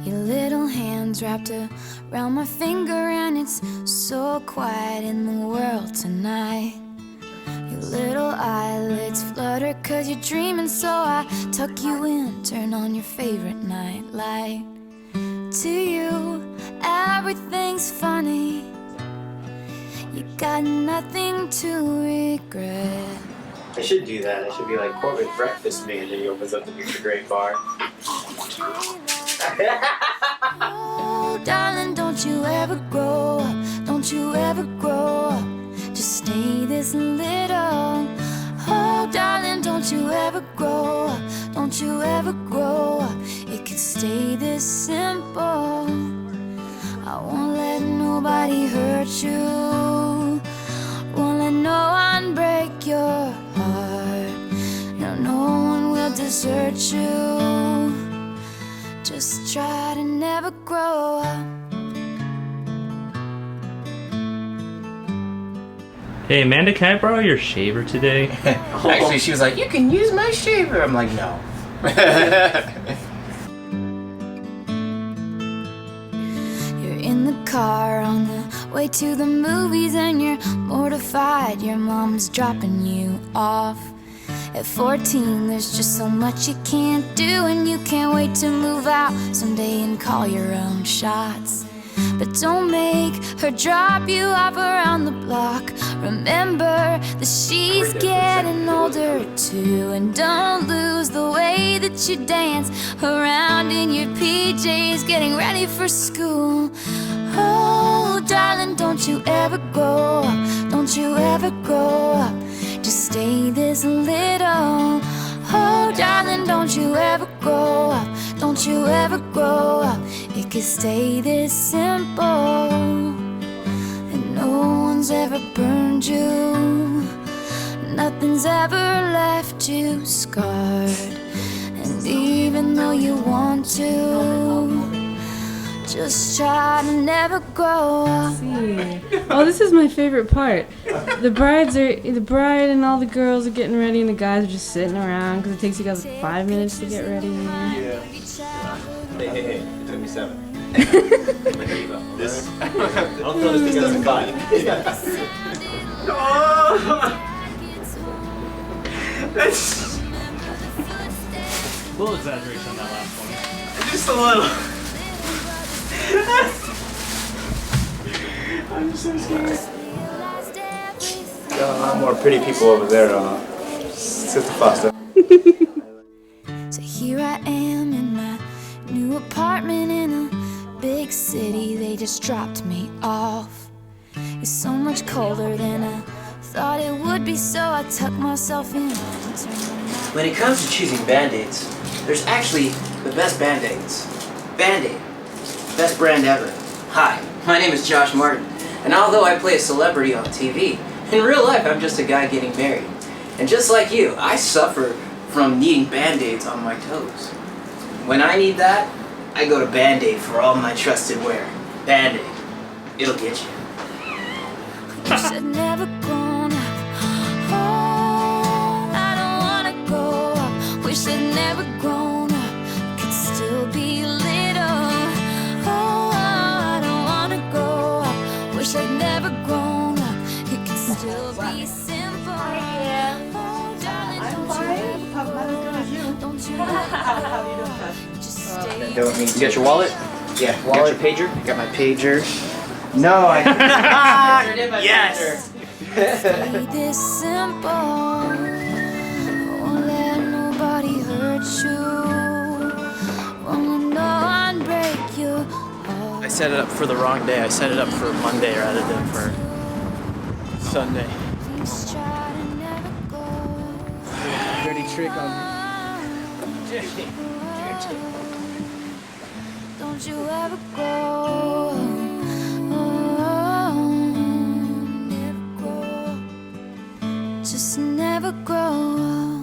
Your little hands wrapped around my finger, and it's so quiet in the world tonight. Your little eyelids flutter 'cause you're dreaming, so I tuck you in, turn on your favorite night light. To you, everything's funny. You got nothing to regret. I should do that. I should be like corporate breakfast man, and he opens up the Future Great bar. Oh, darling, don't you ever grow up. Don't you ever grow up. Just stay this little. Oh, darling, don't you ever grow up. Don't you ever grow up. It could stay this simple. I won't let nobody hurt you. Won't let no one break your heart. No one will desert you. Just try to never grow up. Hey Amanda, can I borrow your shaver today? Actually, she was like, "You can use my shaver." I'm like, "No." You're in the car on the way to the movies, and you're mortified your mom's dropping you off. At 14, there's just so much you can't do, and you can't wait to move out someday and call your own shots. But don't make her drop you off around the block. Remember that she's getting older too, and don't lose the way that you dance around in your PJs getting ready for school. Oh, darling, don't you ever grow up. Don't you ever grow up. Just stay this little. Oh, darling, don't you ever grow up. Don't you ever grow up. It could stay this simple. And no one's ever burned you. Nothing's ever left you scarred. And even though you want to, just try to never grow up. Oh, this is my favorite part. The bride and all the girls are getting ready, and the guys are just sitting around because it takes you guys like 5 minutes to get ready. Yeah. Hey, it took me 7. This. I'll throw this together in 5. A little exaggeration on that last one. Just a little. I'm so scared. Got a lot more pretty people over there. Sit the faster. So here I am in my new apartment in a big city. They just dropped me off. It's so much colder than I thought it would be, so I tucked myself in and turned on my... When it comes to choosing Band-Aids, there's actually the best Band-Aids. Band-Aid. Best brand ever. Hi, my name is Josh Martin, and although I play a celebrity on TV, in real life I'm just a guy getting married. And just like you, I suffer from needing Band-Aids on my toes. When I need that, I go to Band-Aid for all my trusted wear. Band-Aid. It'll get you. Wish I'd never grown up. Oh, I don't wanna grow up. Wish I'd never grown up. Could still be little. Oh, I don't wanna grow up. Wish I'd never grown up. It could still be simple. Oh, darling, don't you just stay. You got your wallet? Yeah. Wallet. You got your pager? Got my pager. No, I didn't. Yes! Stay this simple. Won't let nobody hurt you. Won't let no one break you. I set it up for the wrong day. I set it up for Monday rather than for Sunday. Please try to never go. Dirty trick on Don't you ever go. Never grow. Just never grow up.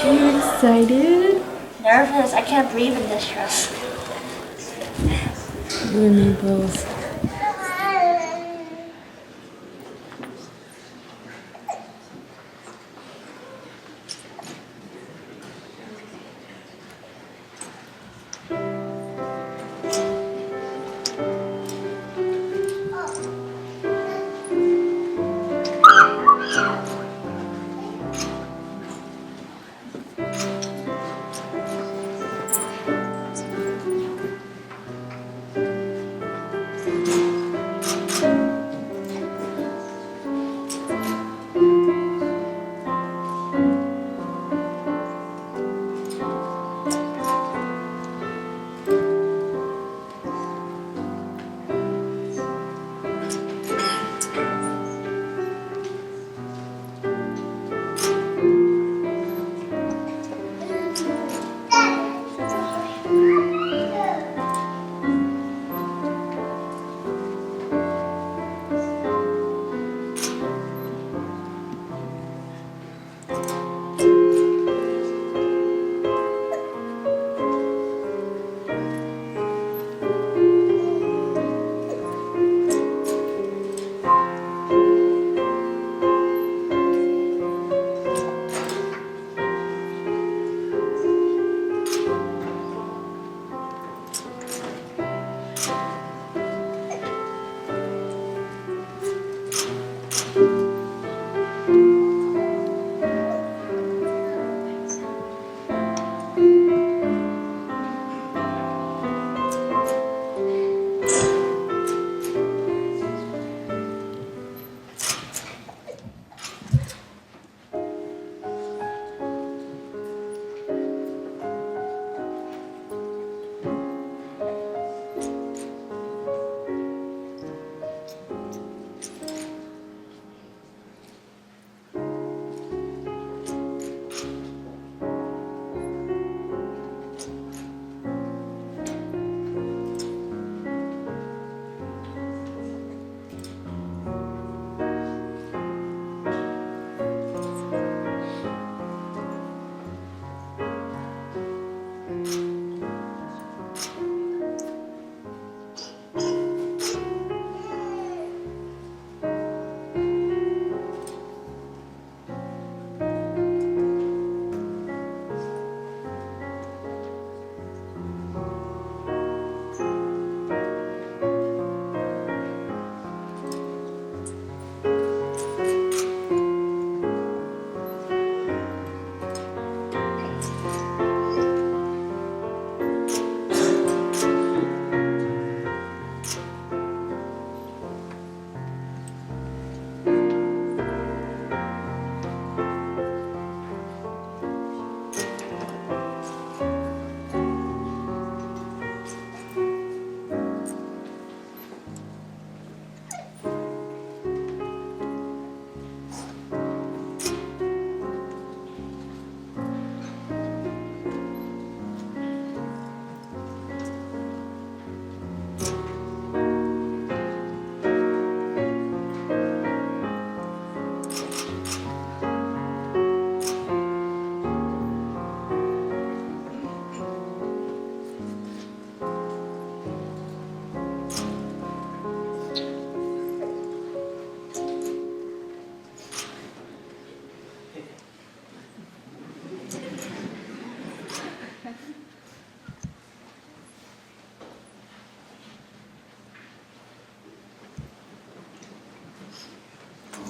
Are you excited? Nervous. I can't breathe in this dress. You and me both.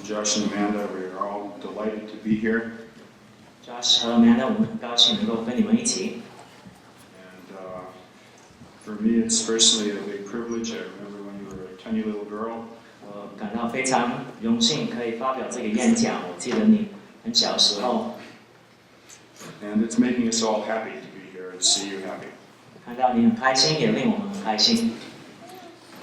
Josh and Amanda, we are all delighted to be here. Josh 和 Amanda， 我们很高兴能够跟你们一起。And for me, it's personally a big privilege. I remember when you were a tiny little girl. 我感到非常荣幸可以发表这个演讲。我记得你很小的时候。And it's making us all happy to be here and see you happy. 看到你很开心，也令我们很开心。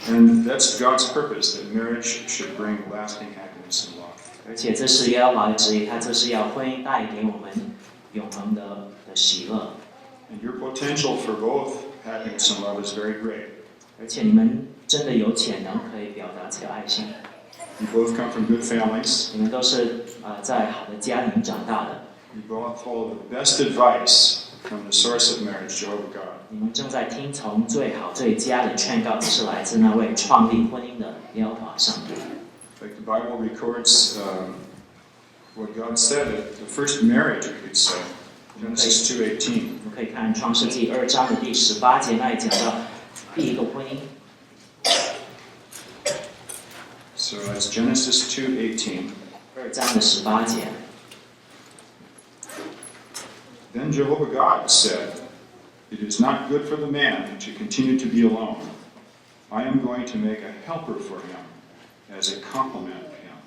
And that's God's purpose, that marriage should bring lasting happiness and love. 而且这是耶和华的旨意，他这是要婚姻带给我们永恒的喜乐。And your potential for both happiness and love is very great. 而且你们真的有潜能可以表达这个爱心。You both come from good families. 你们都是在好的家庭长大的。You both follow the best advice from the source of marriage, Jehovah God. 你们正在听从最好最佳的劝告，是来自那位创立婚姻的耶和华上帝。Like the Bible records what God said at the first marriage, we could say. Genesis 2:18. 我们可以看创世纪2章的第18节，那里讲到第一个婚姻。So that's Genesis 2:18. 2章的18节。Then Jehovah God said, "It is not good for the man to continue to be alone. I am going to make a helper for him as a complement of him."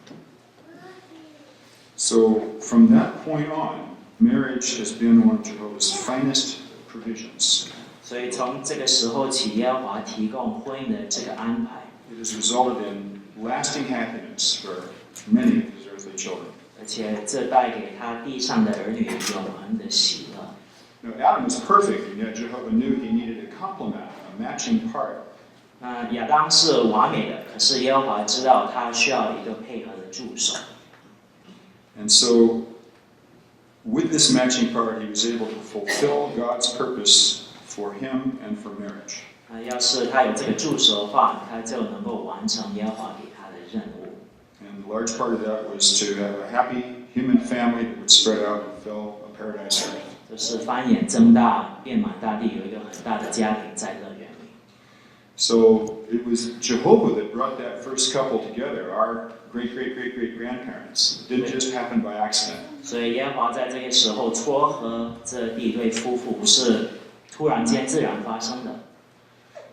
So from that point on, marriage has been one of Jehovah's finest provisions. 所以从这个时候起，耶和华提供婚姻的这个安排， It has resulted in lasting happiness for many of his earthly children. 而且这带给他地上的儿女永恒的喜乐。Now, Adam was perfect, and yet Jehovah knew he needed a complement, a matching part. 那亚当是完美的，可是耶和华知道他需要一个配合的助手。And so, with this matching part, he was able to fulfill God's purpose for him and for marriage. 那要是他有这个助手的话，他就能够完成耶和华给他的任务。And a large part of that was to have a happy human family that would spread out and fill a paradise earth. 就是繁衍增大，遍满大地，有一个很大的家庭在乐园里。So it was Jehovah that brought that first couple together, our great-great-great-great-grandparents. It didn't just happen by accident. 所以耶和华在这个时候撮合这第一对夫妇，不是突然间自然发生的。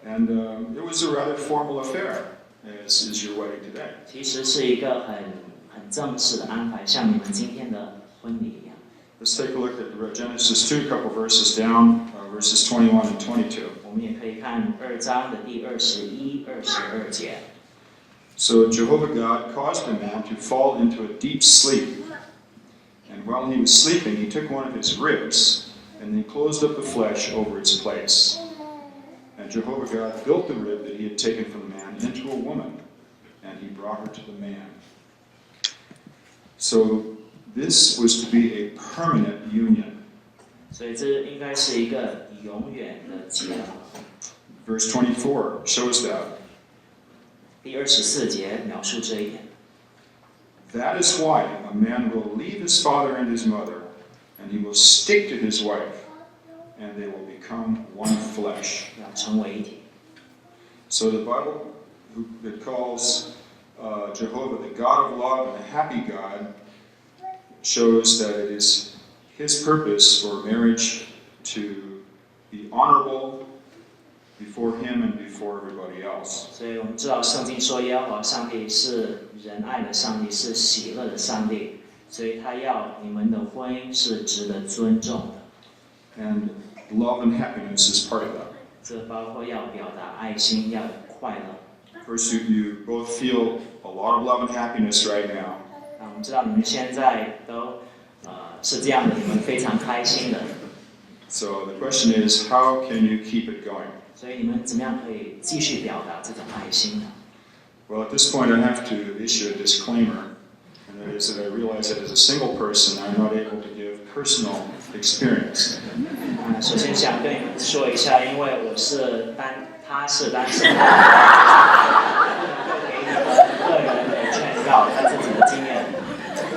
And it was a rather formal affair, as is your wedding today. 其实是一个很正式的安排，像你们今天的婚礼一样。Let's take a look at Genesis 2, a couple verses down, verses 21 and 22. 我们也可以看2章的第21、22节。So Jehovah God caused the man to fall into a deep sleep. And while he was sleeping, he took one of his ribs and then closed up the flesh over its place. And Jehovah God built the rib that he had taken from the man into a woman, and he brought her to the man. So this was to be a permanent union. 所以这应该是一个永远的结合。Verse 24 shows that. 第24节描述这一点。That is why a man will leave his father and his mother, and he will stick to his wife, and they will become one flesh. 要成为一体。So the Bible that calls Jehovah the God of love and a happy God shows that it is his purpose for marriage to be honorable before him and before everybody else. 所以我们知道圣经说耶和华上帝是仁爱的上帝，是喜乐的上帝，所以他要你们的婚姻是值得尊重的。And love and happiness is part of that. 这包括要表达爱心，要有快乐。Of course, you both feel a lot of love and happiness right now. 那我们知道你们现在都是这样的，你们非常开心的。So the question is, how can you keep it going? 所以你们怎么样可以继续表达这种爱心呢？ Well, at this point, I have to issue a disclaimer, and that is that I realize that as a single person, I'm not able to give personal experience. 首先想跟你们说一下，因为他是单身的，不能够给你们个人的劝告，他自己的经验。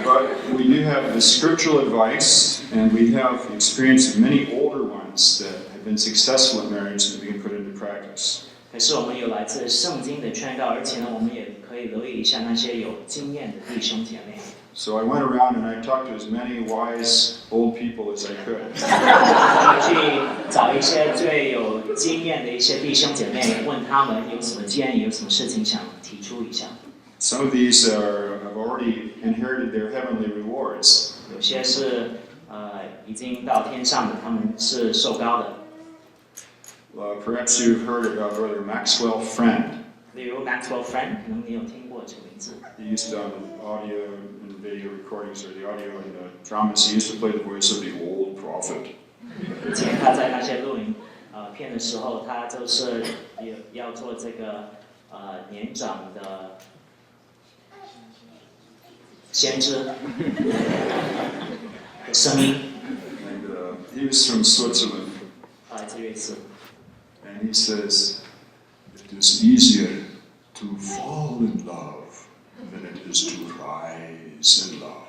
But we do have the scriptural advice, and we have the experience of many older ones that have been successful in marriage that we can put into practice. 可是我们有来自圣经的劝告，而且呢，我们也可以留意一下那些有经验的弟兄姐妹。So I went around and I talked to as many wise old people as I could. 我去找一些最有经验的一些弟兄姐妹，问他们有什么建议，有什么事情想提出一下。Some of these have already inherited their heavenly rewards. 有些是已经到天上的，他们是受高的。Perhaps you've heard about Brother Maxwell Friend. 例如 Maxwell Friend，可能你有听过这个名字。He used to on the audio and video recordings, or the audio and the dramas, he used to play the voice of the old prophet. 以前他在那些录影片的时候，他就是要做这个年长的先知。的声音， And he was from Switzerland. 他来自瑞士。 And he says, it is easier to fall in love than it is to rise in love.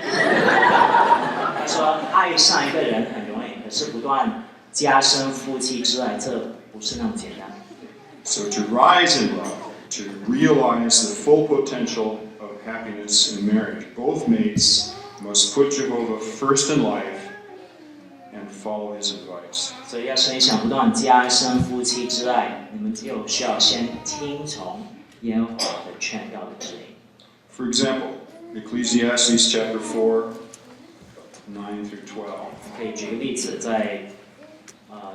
他说，爱上一个人很容易，可是不断加深夫妻之爱，这不是那么简单。 So to rise in love, to realize the full potential of happiness in marriage, both mates must put Jehovah first in life and follow his advice. 所以要是你想不断加深夫妻之爱，你们就需要先听从耶和华的劝告的指引。 For example, Ecclesiastes chapter 4, 9 through 12. 可以举个例子，在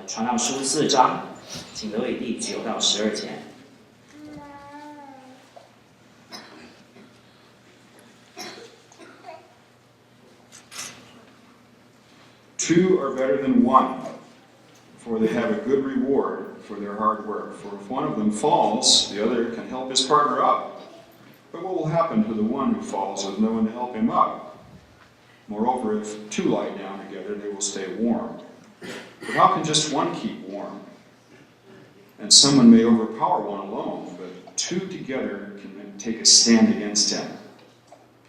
传道书4章，请留意第9到12节。 Two are better than one, for they have a good reward for their hard work. For if one of them falls, the other can help his partner up. But what will happen to the one who falls with no one to help him up? Moreover, if two lie down together, they will stay warm. But how can just one keep warm? And someone may overpower one alone, but two together can take a stand against him.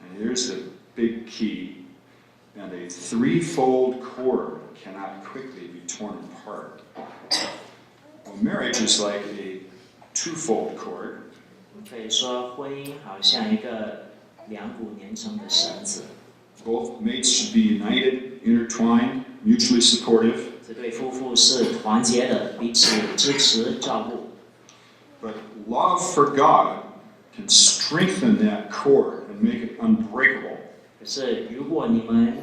And here's the big key. And a threefold cord cannot quickly be torn apart. Well, marriage is like a twofold cord. 可以说，婚姻好像一个两股连成的绳子， Both mates should be united, intertwined, mutually supportive. 这对夫妇是团结的，彼此支持照顾。 But love for God can strengthen that cord and make it unbreakable. 可是，如果你们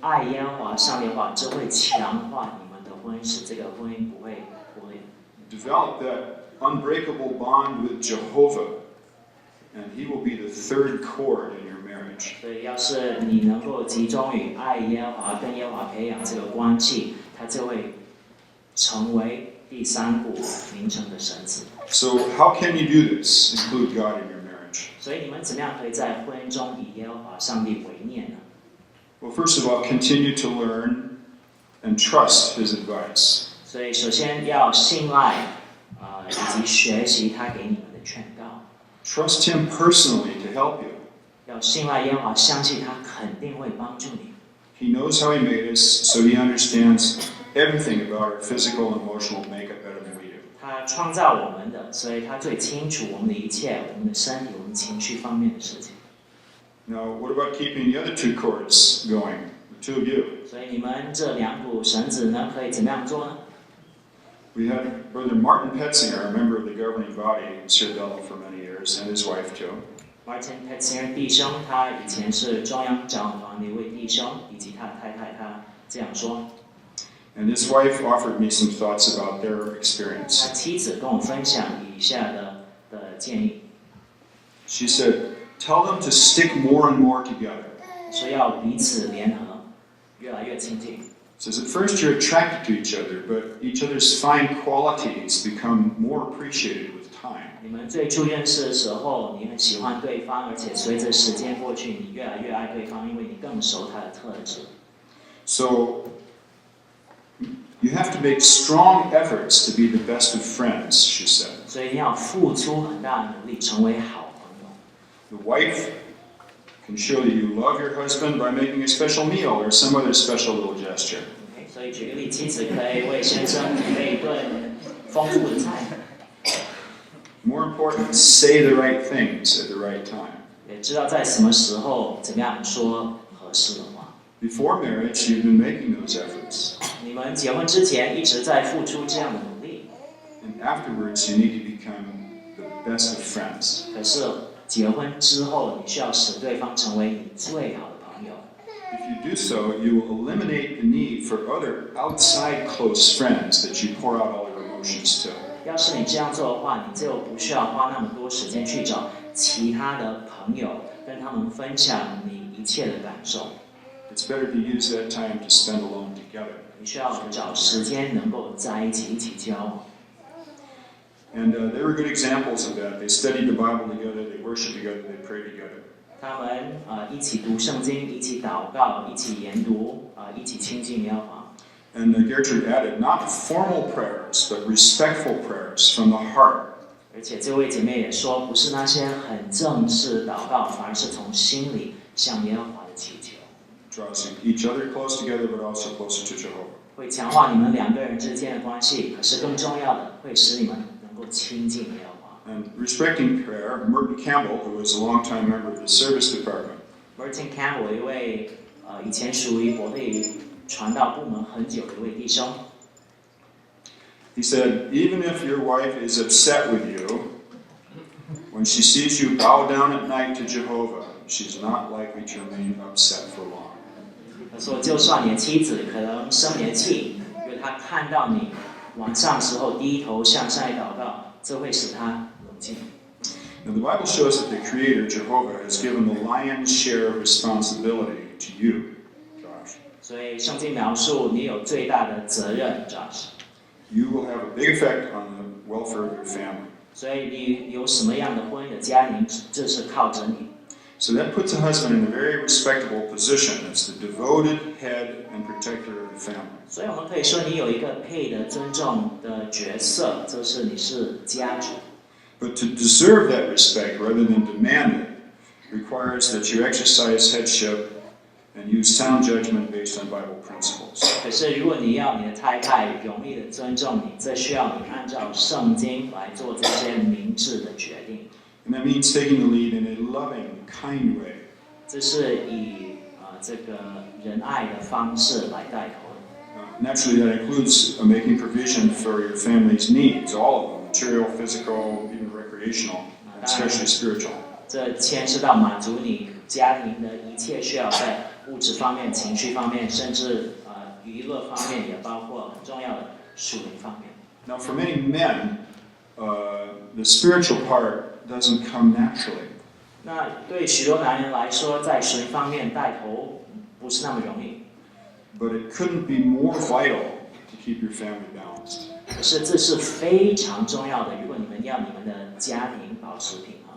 爱耶和华上帝的话，这会强化你们的婚姻，使这个婚姻不会破裂。 Develop that unbreakable bond with Jehovah, and He will be the third cord in your marriage. 所以，要是你能够集中于爱耶和华，跟耶和华培养这个关系，它就会成为第三股连成的绳子。 So, how can you do this? Include God in your marriage. 所以，你们怎么样可以在婚姻中以耶和华上帝为念呢？ Well, first of all, continue to learn and trust His advice. 所以，首先要信赖以及学习他给你们的劝告， Trust Him personally to help you. 要信赖耶和华，相信他肯定会帮助你。 He knows how He made us, so He understands everything about our physical and emotional makeup better than we do. 他创造我们的，所以他最清楚我们的一切，我们的身体、我们情绪方面的事情。 Now, what about keeping the other two cords going, the two of you? 所以你们这两股绳子呢，可以怎么样做呢？ We had Brother Martin Petzinger, a member of the governing body, served Belleville for many years, and his wife, Joe. Martin Petzinger 弟兄，他以前是中央长老团的一位弟兄，以及他的太太，他这样说。 And his wife offered me some thoughts about their experience. 他妻子跟我分享以下的建议， She said, tell them to stick more and more together. 说要彼此联合，越来越亲近。 Says at first you're attracted to each other, but each other's fine qualities become more appreciated with time. 你们最初认识的时候，你很喜欢对方，而且随着时间过去，你越来越爱对方，因为你更熟他的特质。 So you have to make strong efforts to be the best of friends, she said. 所以你要付出很大的努力，成为好朋友。 The wife can show that you love your husband by making a special meal or some other special little gesture. OK， 所以举个例，妻子可以为先生准备一顿丰富的菜。 More important, say the right things at the right time. 也知道在什么时候怎么样说合适的话。 Before marriage, you've been making those efforts. 你们结婚之前一直在付出这样的努力， And afterwards, you need to become the best of friends. 可是结婚之后，你需要使对方成为你最好的朋友。 If you do so, you will eliminate the need for other outside close friends that you pour out all your emotions to. 要是你这样做的话，你就不需要花那么多时间去找其他的朋友，跟他们分享你一切的感受。 It's better to use that time to spend alone together. 你需要找时间能够在一起交往。 And they were good examples of that. They studied the Bible together, they worshiped together, they prayed together. 他们一起读圣经，一起祷告，一起研读，一起亲近耶和华。And Gertrude added, not formal prayers, but respectful prayers from the heart. 而且这位姐妹也说，不是那些很正式祷告，反而是从心里向耶和华的祈求。Draws each other close together, but also closer to Jehovah. 会强化你们两个人之间的关系，可是更重要的，会使你们能够亲近耶和华。And respecting prayer, Merton Campbell, who was a longtime member of the service department, Merton Campbell 一位以前属于国会传道部门很久的一位弟兄。he said, even if your wife is upset with you, when she sees you bow down at night to Jehovah, she's not likely to remain upset for long. 他说，就算你的妻子可能生你的气，因为他看到你晚上时候低头向上祷告，这会使他冷静。Now, the Bible shows that the Creator, Jehovah, has given the lion's share of responsibility to you, Josh. 所以圣经描述你有最大的责任 ，Josh。 You will have a big effect on the welfare of your family. 所以你有什么样的婚姻的家庭，这是靠着你。 So that puts a husband in a very respectable position as the devoted head and protector of the family. 所以我们可以说，你有一个配得尊重的角色，就是你是家主。 But to deserve that respect rather than demand it requires that you exercise headship and use sound judgment based on Bible principles. 可是如果你要你的太太容易的尊重你，这需要你按照圣经来做这些明智的决定。 And that means taking the lead in a loving, kind way. 这是以这个仁爱的方式来带头的。Naturally, that includes making provision for your family's needs, all of them, material, physical, even recreational, and especially spiritual. 这牵涉到满足你家庭的一切需要，在物质方面、情绪方面，甚至娱乐方面，也包括很重要的属灵方面。 Now, for many men, the spiritual part doesn't come naturally. 那对许多男人来说，在属灵方面带头不是那么容易。 But it couldn't be more vital to keep your family balanced. 可是这是非常重要的，如果你们要你们的家庭保持平衡。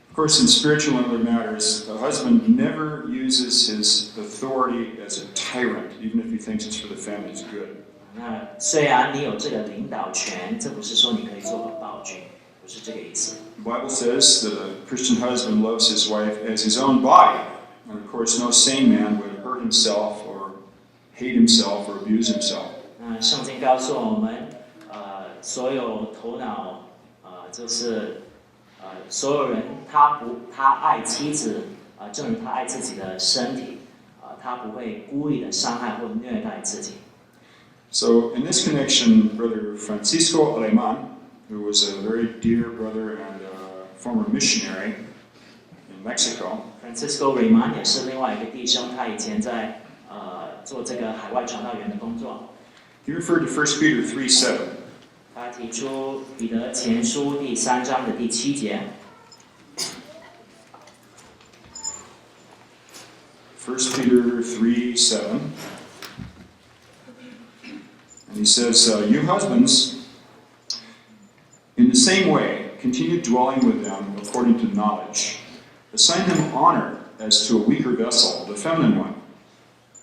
Of course, in spiritual and other matters, a husband never uses his authority as a tyrant, even if he thinks it's for the family's good. 那虽然你有这个领导权，这不是说你可以做个暴君，不是这个意思。 The Bible says that a Christian husband loves his wife as his own body. And of course, no sane man would hurt himself or hate himself or abuse himself. 那圣经告诉我们，所有头脑，就是所有人他爱妻子，正如他爱自己的身体，他不会故意的伤害或虐待自己。 So in this connection, Brother Francisco Aleman, who was a very dear brother and former missionary in Mexico, Francisco Aleman 也是另外一个弟兄，他以前在做这个海外传道员的工作。 he referred to 1 Peter 3:7. 他提出彼得前书第3章的第7节。 1 Peter 3:7. And he says, you husbands, in the same way, continue dwelling with them according to knowledge. Assign them honor as to a weaker vessel, the feminine one,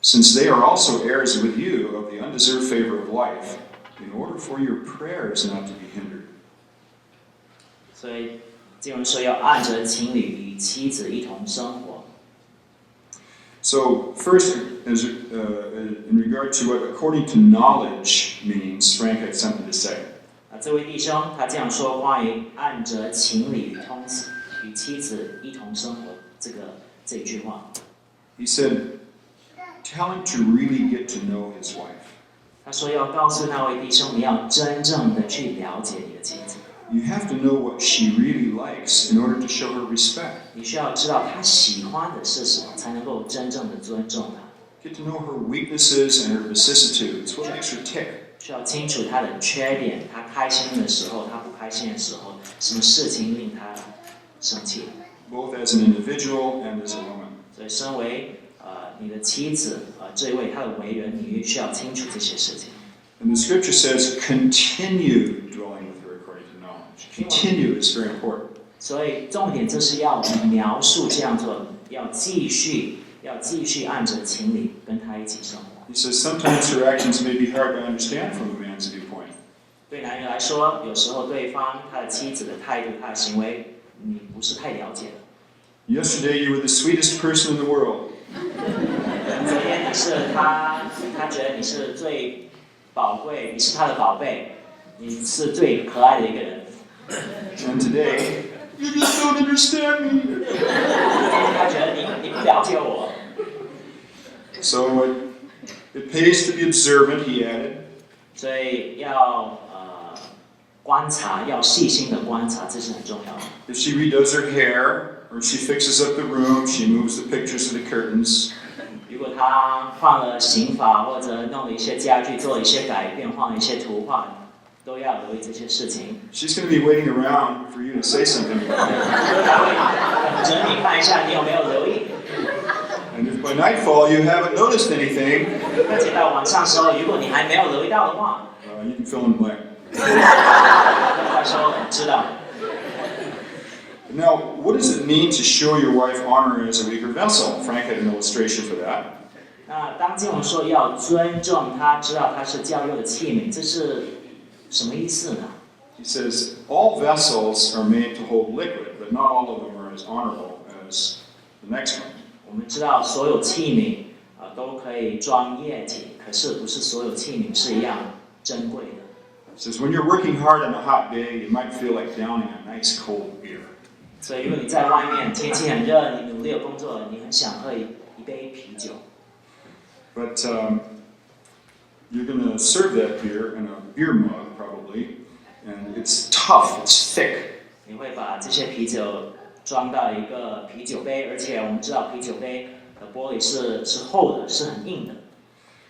since they are also heirs with you of the undeserved favor of life, in order for your prayers not to be hindered. 所以经文说要按着情侣与妻子一同生活。 So first, in regard to what according to knowledge means, Frank had something to say. 这位弟兄他这样说，关于按着情理与妻子一同生活这句话。 He said, tell him to really get to know his wife. 他说要告诉那位弟兄，你要真正的去了解你的妻子。 You have to know what she really likes in order to show her respect. 你需要知道她喜欢的是什么，才能够真正的尊重她。 Get to know her weaknesses and her vicissitudes. What makes her tick? 需要清楚她的缺点，她开心的时候，她不开心的时候，什么事情令她生气。 Both as an individual and as a woman. 所以，身为你的妻子，这一位她的为人，你需要清楚这些事情。 And the scripture says, continue dwelling with her according to knowledge. Continue is very important. 所以重点就是要描述这样做，要继续按着情理跟他一起生活。He says sometimes her actions may be hard to understand from a man's viewpoint. 对男人来说，有时候对方他的妻子的态度、他的行为，你不是太了解的。Yesterday you were the sweetest person in the world. 昨天你是他觉得你是最宝贵，你是他的宝贝，你是最可爱的一个人。And today, you just don't understand me. 他觉得你不了解我。So it pays to be observant, he added. 所以要观察，要细心的观察，这是很重要的。If she redoes her hair, or she fixes up the room, she moves the pictures to the curtains. 如果他换了刑法，或者弄了一些家具，做了一些改变，换了一些图画，都要留意这些事情。She's going to be waiting around for you to say something about it. 他会等着你看一下你有没有留意。And if by nightfall you haven't noticed anything, 而且到晚上的时候，如果你还没有留意到的话， you can fill in the blank. 快说知道。Now, what does it mean to show your wife honor as a weaker vessel? Frank had an illustration for that. 那当经文说要尊重他，知道他是教幼的器皿，这是什么意思呢？ He says, all vessels are made to hold liquid, but not all of them are as honorable as the next one. 我们知道所有器皿都可以装液体，可是不是所有器皿是一样珍贵的。He says, when you're working hard on a hot day, you might feel like downing a nice cold beer. 所以如果你在外面天气很热，你努力的工作，你很想喝一杯啤酒。But you're going to serve that beer in a beer mug, probably, and it's tough, it's thick. 你会把这些啤酒装到一个啤酒杯，而且我们知道啤酒杯的玻璃是厚的，是很硬的。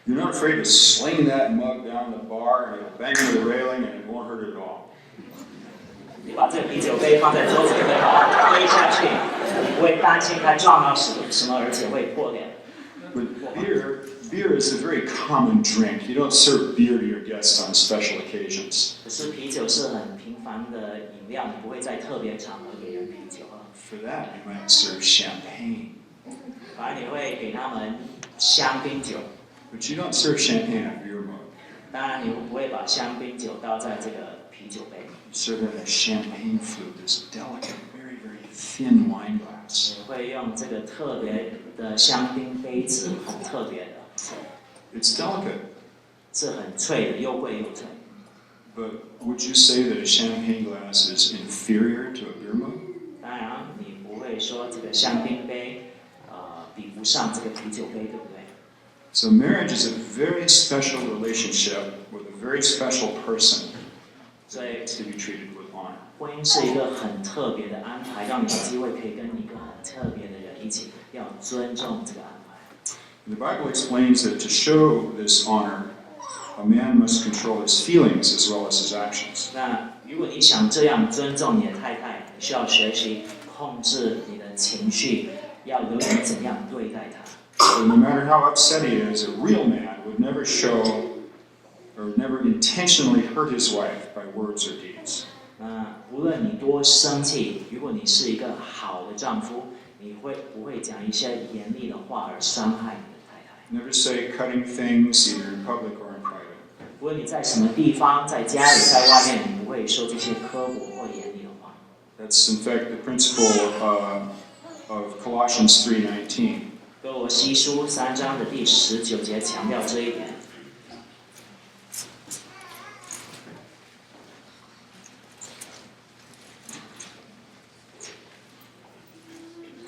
You're not afraid to sling that mug down the bar and it'll bang into the railing and it won't hurt at all. 你把这个啤酒杯放在桌子里面，把它推下去，你不会担心它撞到什么，而且会破裂。But beer is a very common drink. You don't serve beer to your guests on special occasions. 可是啤酒是很平凡的饮料，你不会在特别场合给人啤酒喝。For that, you might serve champagne. 反而你会给他们香槟酒。But you don't serve champagne in a beer mug. 当然，你不会把香槟酒倒在这个啤酒杯。You serve it in a champagne flute, this delicate, very, very thin wine glass. 你会用这个特别的香槟杯子，很特别的。It's delicate. 是很脆的，又贵又脆。But would you say that a champagne glass is inferior to a beer mug? 当然，你不会说这个香槟杯比不上这个啤酒杯，对不对？ So marriage is a very special relationship with a very special person. 所以 to be treated with honor. 婚姻是一个很特别的安排，让你有机会可以跟一个很特别的人一起，要尊重这个安排。The Bible explains that to show this honor, a man must control his feelings as well as his actions. 那如果你想这样尊重你的太太，你需要学习控制你的情绪，要留意怎样对待她。So no matter how upset he is, a real man would never show or never intentionally hurt his wife by words or deeds. 无论你多生气，如果你是一个好的丈夫，你会不会讲一些严厉的话而伤害你的太太？ Never say cutting things either in public or in private. 无论你在什么地方，在家里，在外面，你不会说这些刻薄或严厉的话。That's in fact the principle of Colossians 3:19. 哥罗西书3章的第19节强调这一点。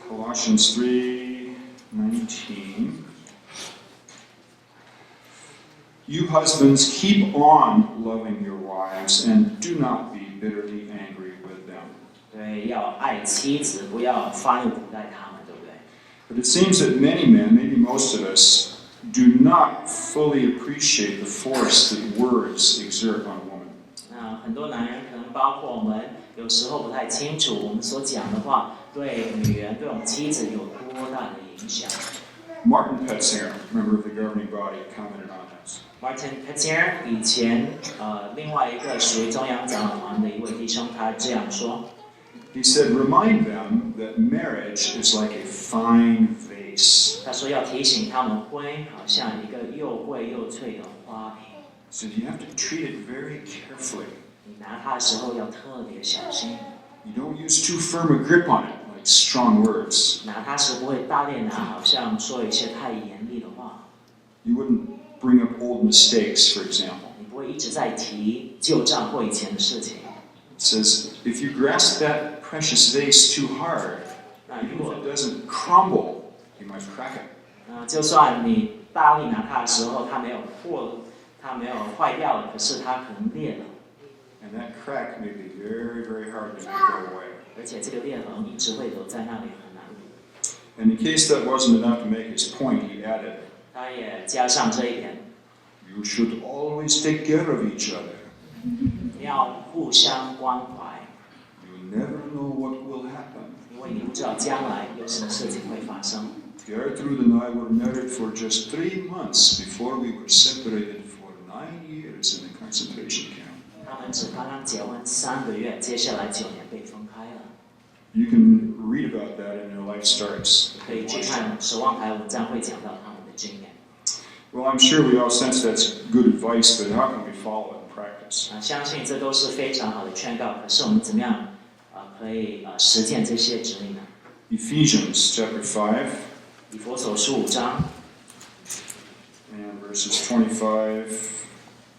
Colossians 3:19. You husbands, keep on loving your wives and do not be bitterly angry with them. 对，要爱妻子，不要发怒苦待他们，对不对？ But it seems that many men, maybe most of us, do not fully appreciate the force that words exert on a woman. 那很多男人，可能包括我们，有时候不太清楚我们所讲的话对女人、对我们妻子有多大的影响。Martin Petzinger, member of the governing body, commented on this. Martin Petzinger 以前另外一个属于中央长老团的一位弟兄，他这样说 He said, remind them that marriage is like a fine vase. 他说要提醒他们，婚姻好像一个又贵又脆的花瓶， So you have to treat it very carefully. 你拿它的时候要特别小心， You don't use too firm a grip on it, like strong words. 拿它时不会大力拿，好像说一些太严厉的话。 You wouldn't bring up old mistakes, for example. 你不会一直在提旧账或以前的事情。 It says, if you grasp that precious vase too hard, 那 even 如 if 果 it doesn't crumble, you might crack it. 就算你大力拿它的时候，它没有坏掉了，可是它可能裂了， And that crack may be very, very hard to make go away. 而且这个裂痕一直会留在那里，很难。 And in case that wasn't enough to make his point, he added, 他也加上这一点， you should always take care of each other. 要互相关怀， You never know what will happen. 因为你不知道将来有什么事情会发生。 Gertrude and I were married for just 3 months before we were separated for 9 years in the concentration camp. 他们只刚刚结婚3个月，接下来9年被分开了。 You can read about that in your Life Starts. 可以去看守望台文章，会讲到他们的经验。 Well, I'm sure we all sense that's good advice, but how can we follow it in practice? 相信这都是非常好的劝告，可是我们怎么样可以实践这些指引呢？ Ephesians chapter 5以弗所书5章 and verses 25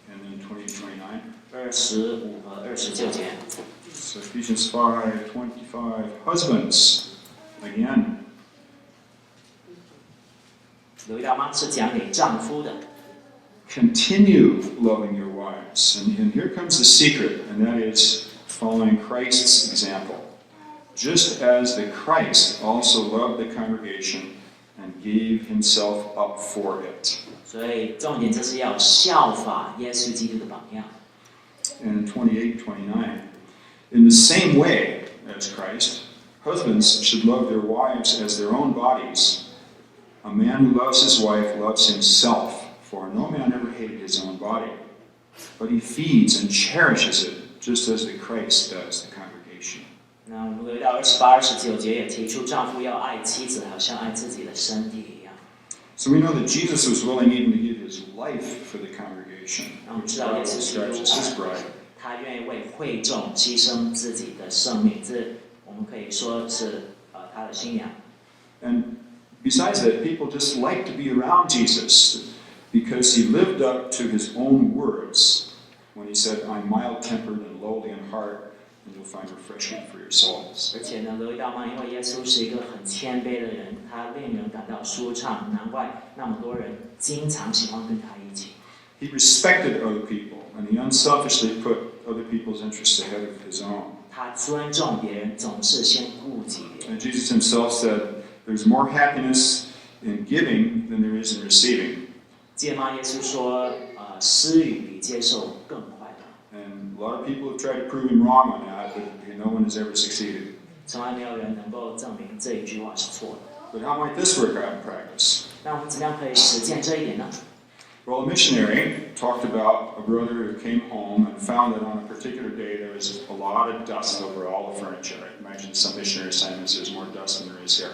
and then 20 to 29. 25和29节。 So Ephesians 5:25. Husbands, again. 留意到吗？是讲给丈夫的。 Continue loving your wives. And here comes the secret, and that is following Christ's example. Just as the Christ also loved the congregation and gave himself up for it. 所以重点就是要效法耶稣基督的榜样。 And 28, 29. In the same way as Christ, husbands should love their wives as their own bodies. A man who loves his wife loves himself, for no man ever hated his own body, but he feeds and cherishes it, just as the Christ does the congregation. 那我们留意到28、29节也提出，丈夫要爱妻子，好像爱自己的身体一样。 So we know that Jesus was willing even to give his life for the congregation, 那我们 which 知道 God 耶稣基督 describes as his bride. 他愿意为会众牺牲自己的生命，这我们可以说是他的信仰。 And besides that, people just like to be around Jesus because he lived up to his own words when he said, I'm mild-tempered and lowly in heart, and you'll find refreshment for your souls. 而且呢，留意到吗？因为耶稣是一个很谦卑的人，他令人感到舒畅，难怪那么多人经常喜欢跟他一起。 He respected other people, and he unselfishly put other people's interests ahead of his own. 他尊重别人，总是先顾及别人。 And Jesus himself said, there's more happiness in giving than there is in receiving. 记得吗？耶稣说，施予比接受更快乐。 And a lot of people have tried to prove him wrong on that, but no one has ever succeeded. 从来没有人能够证明这一句话是错的。 But how might this work out in practice? 那我们怎么样可以实践这一点呢？ Well, a missionary talked about a brother who came home and found that on a particular day there was a lot of dust over all the furniture. I imagine some missionary assignments there's more dust than there is here.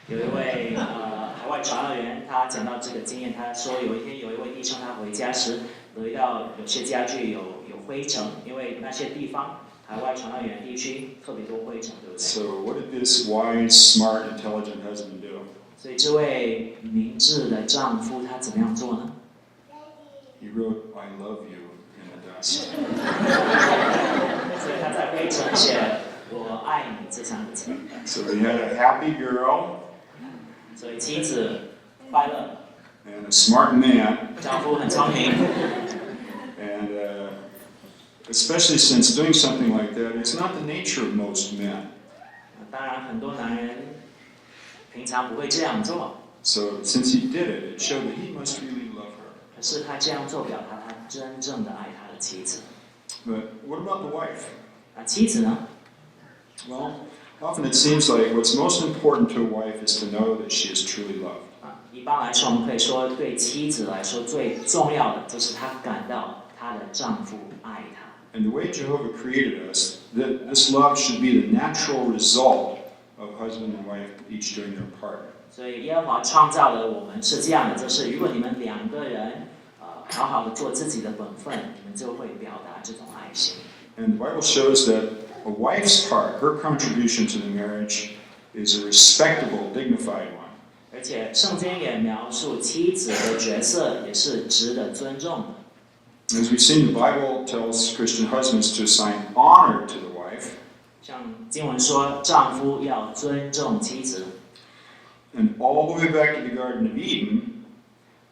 有一位海外传道员，他讲到这个经验，他说有一天有一位弟兄他回家时，留意到有些家具有灰尘，因为那些地方海外传道员地区特别多灰尘，对不对？ So what did this wise, smart, intelligent husband do? 所以这位明智的丈夫他怎么样做呢？ He wrote, I love you in the dust. 所以他在灰尘写我爱你这3个字。 So he had a happy girl 所以妻子快乐， and a smart man, 丈夫很聪明。 and especially since doing something like that is not the nature of most men. 当然，很多男人平常不会这样做。 So since he did it, it showed that he must really love her. 可是他这样做，表达他真正的爱他的妻子。 But what about the wife? 那妻子呢？ Well, often it seems like what's most important to a wife is to know that she is truly loved. 一般来说，我们可以说，对妻子来说，最重要的就是她感到她的丈夫爱她。 And the way Jehovah created us, that this love should be the natural result of husband and wife each doing their part. 所以耶和华创造了我们是这样的，就是如果你们两个人好好的做自己的本分，你们就会表达这种爱心。And the Bible shows that a wife's part, her contribution to the marriage, is a respectable, dignified one. 而且圣经也描述妻子的角色也是值得尊重的。As we've seen, the Bible tells Christian husbands to assign honor to the wife. 像经文说，丈夫要尊重妻子。And all the way back to the Garden of Eden,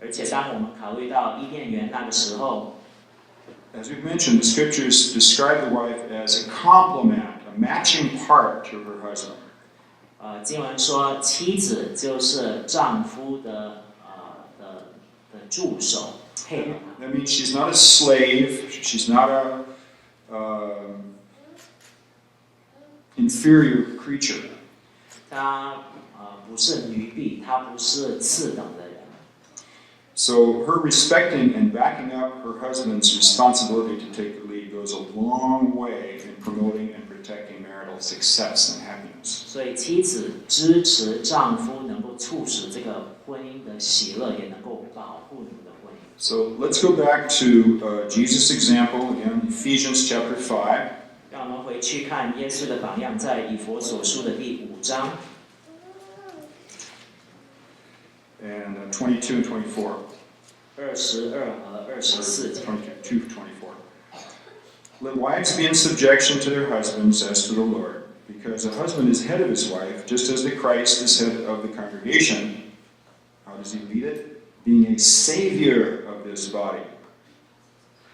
而且当我们考虑到伊甸园那个时候， as we've mentioned, the scriptures describe the wife as a complement, a matching part to her husband. 经文说妻子就是丈夫的助手，配合他。 That means she's not a slave. She's not a inferior creature. 她不是女婢，她不是次等的人。 So her respecting and backing up her husband's responsibility to take the lead goes a long way in promoting and protecting marital success and happiness. 所以妻子支持丈夫能够促使这个婚姻的喜乐，也能够保护你们的婚姻。 So let's go back to Jesus' example again, Ephesians chapter 5. 让我们回去看耶稣的榜样，在以弗所书的第5章。 And 22 and 24. 22和24节。 22 to 24. Let wives be in subjection to their husbands as to the Lord, because a husband is head of his wife, just as the Christ is head of the congregation. How does he lead it? Being a savior of this body.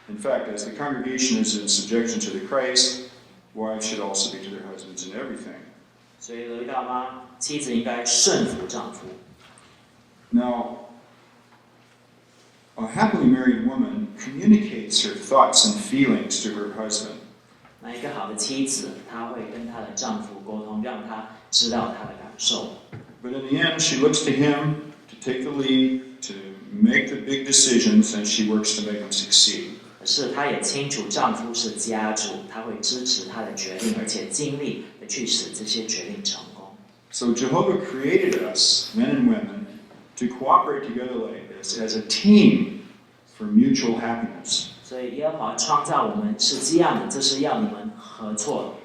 In fact, as the congregation is in subjection to the Christ, wives should also be to their husbands in everything. 所以留意到吗？妻子应该顺服丈夫。 Now, a happily married woman communicates her thoughts and feelings to her husband. 那一个好的妻子，她会跟她的丈夫沟通，让他知道她的感受。 But in the end, she looks to him to take the lead, to make the big decisions, and she works to make them succeed. 可是她也清楚丈夫是家主，她会支持她的决定，而且尽力的去使这些决定成功。 So Jehovah created us, men and women, to cooperate together like this as a team for mutual happiness. 所以耶和华创造我们是这样的，这是要你们合作，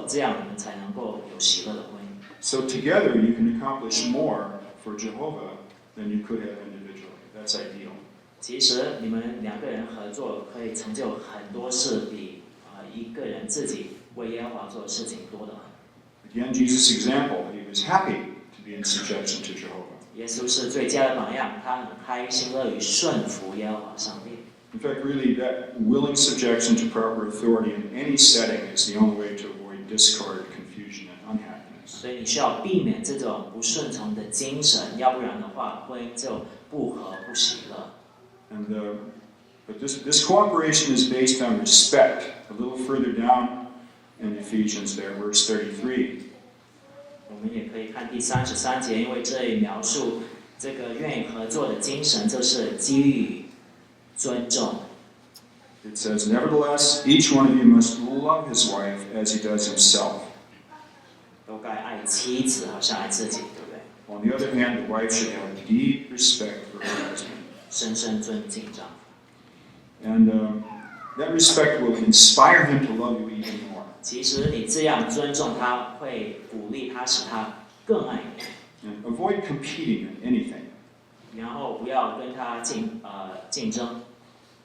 这样你们才能够有喜乐的婚姻。 So together you can accomplish more for Jehovah than you could have individually. That's ideal. 其实你们两个人合作可以成就很多事，比一个人自己为耶和华做的事情多得很。 Again, Jesus' example, he was happy to be in subjection to Jehovah. 耶稣是最佳的榜样，他很开心乐于顺服耶和华上帝。 In fact, really, that willing subjection to proper authority in any setting is the only way to avoid discord, confusion, and unhappiness. 所以你需要避免这种不顺从的精神，要不然的话，婚姻就不和不喜乐。 And but this cooperation is based on respect. A little further down in Ephesians, there, verse 33. 我们也可以看第33节，因为这里描述这个愿意合作的精神，就是基于尊重。 It says, "Nevertheless, each one of you must love his wife as he does himself." 都该爱妻子，好像爱自己，对不对？ On the other hand, the wife should have deep respect for her husband. 深深尊敬丈夫。 And that respect will inspire him to love you even more. 其实你这样尊重他，会鼓励他，使他更爱你。 And avoid competing in anything. 然后不要跟他竞争。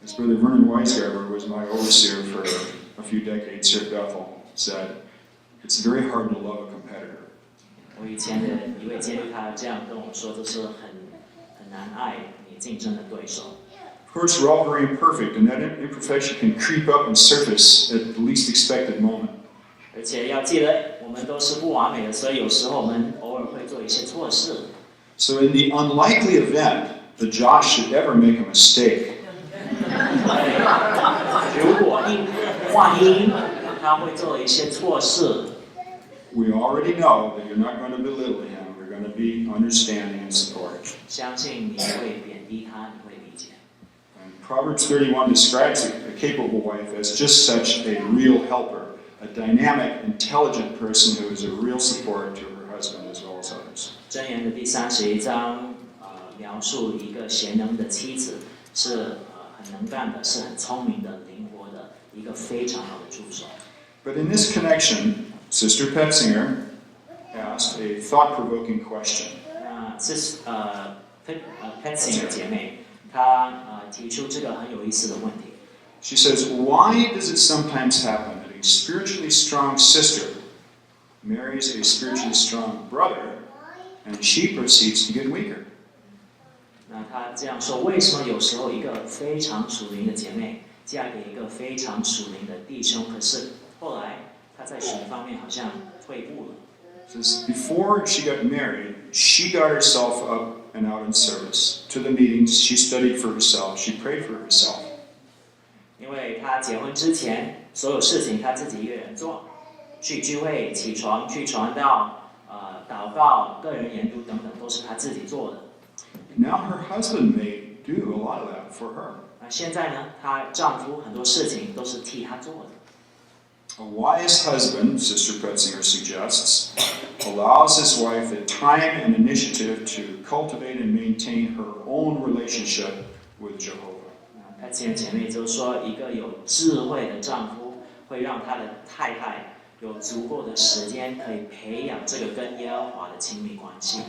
As Brother Vernon Weisgarber, who was my overseer for a few decades here at Bethel, said, it's very hard to love a competitor. 我以前的一位监律他这样跟我说，这是很难爱你竞争的对手。 Of course, we're all very imperfect, and that imperfection can creep up and surface at the least expected moment. 而且要记得，我们都是不完美的，所以有时候我们偶尔会做一些错事。 So in the unlikely event that Josh should ever make a mistake, 如果万一他会做一些错事， we already know that you're not going to belittle him. You're going to be understanding and supportive. 相信你会贬低他，你会理解。 And Proverbs 31 describes a capable wife as just such a real helper, a dynamic, intelligent person who is a real support to her husband as well as others. 箴言的第31章，描述一个贤能的妻子是很能干的，是很聪明的、灵活的，一个非常好的助手。But in this connection, Sister Petzinger asked a thought-provoking question. 那Patsy 姐妹，她提出这个很有意思的问题。She says, why does it sometimes happen that a spiritually strong sister marries a spiritually strong brother and she proceeds to get weaker? 那她这样说，为什么有时候一个非常属灵的姐妹嫁给一个非常属灵的弟兄，可是后来她在属灵方面好像退步了？ Says before she got married, she got herself up and out in service. To the meetings, she studied for herself, she prayed for herself. 因为她结婚之前，所有事情她自己一个人做，去聚会、起床、去传道、祷告、个人研读等等，都是她自己做的。Now her husband may do a lot of that for her. 那现在呢，她丈夫很多事情都是替她做的。A wise husband, Sister Petzinger suggests, allows his wife the time and initiative to cultivate and maintain her own relationship with Jehovah. 她这姐妹就说，一个有智慧的丈夫会让他的太太有足够的时间可以培养这个跟耶和华的亲密关系。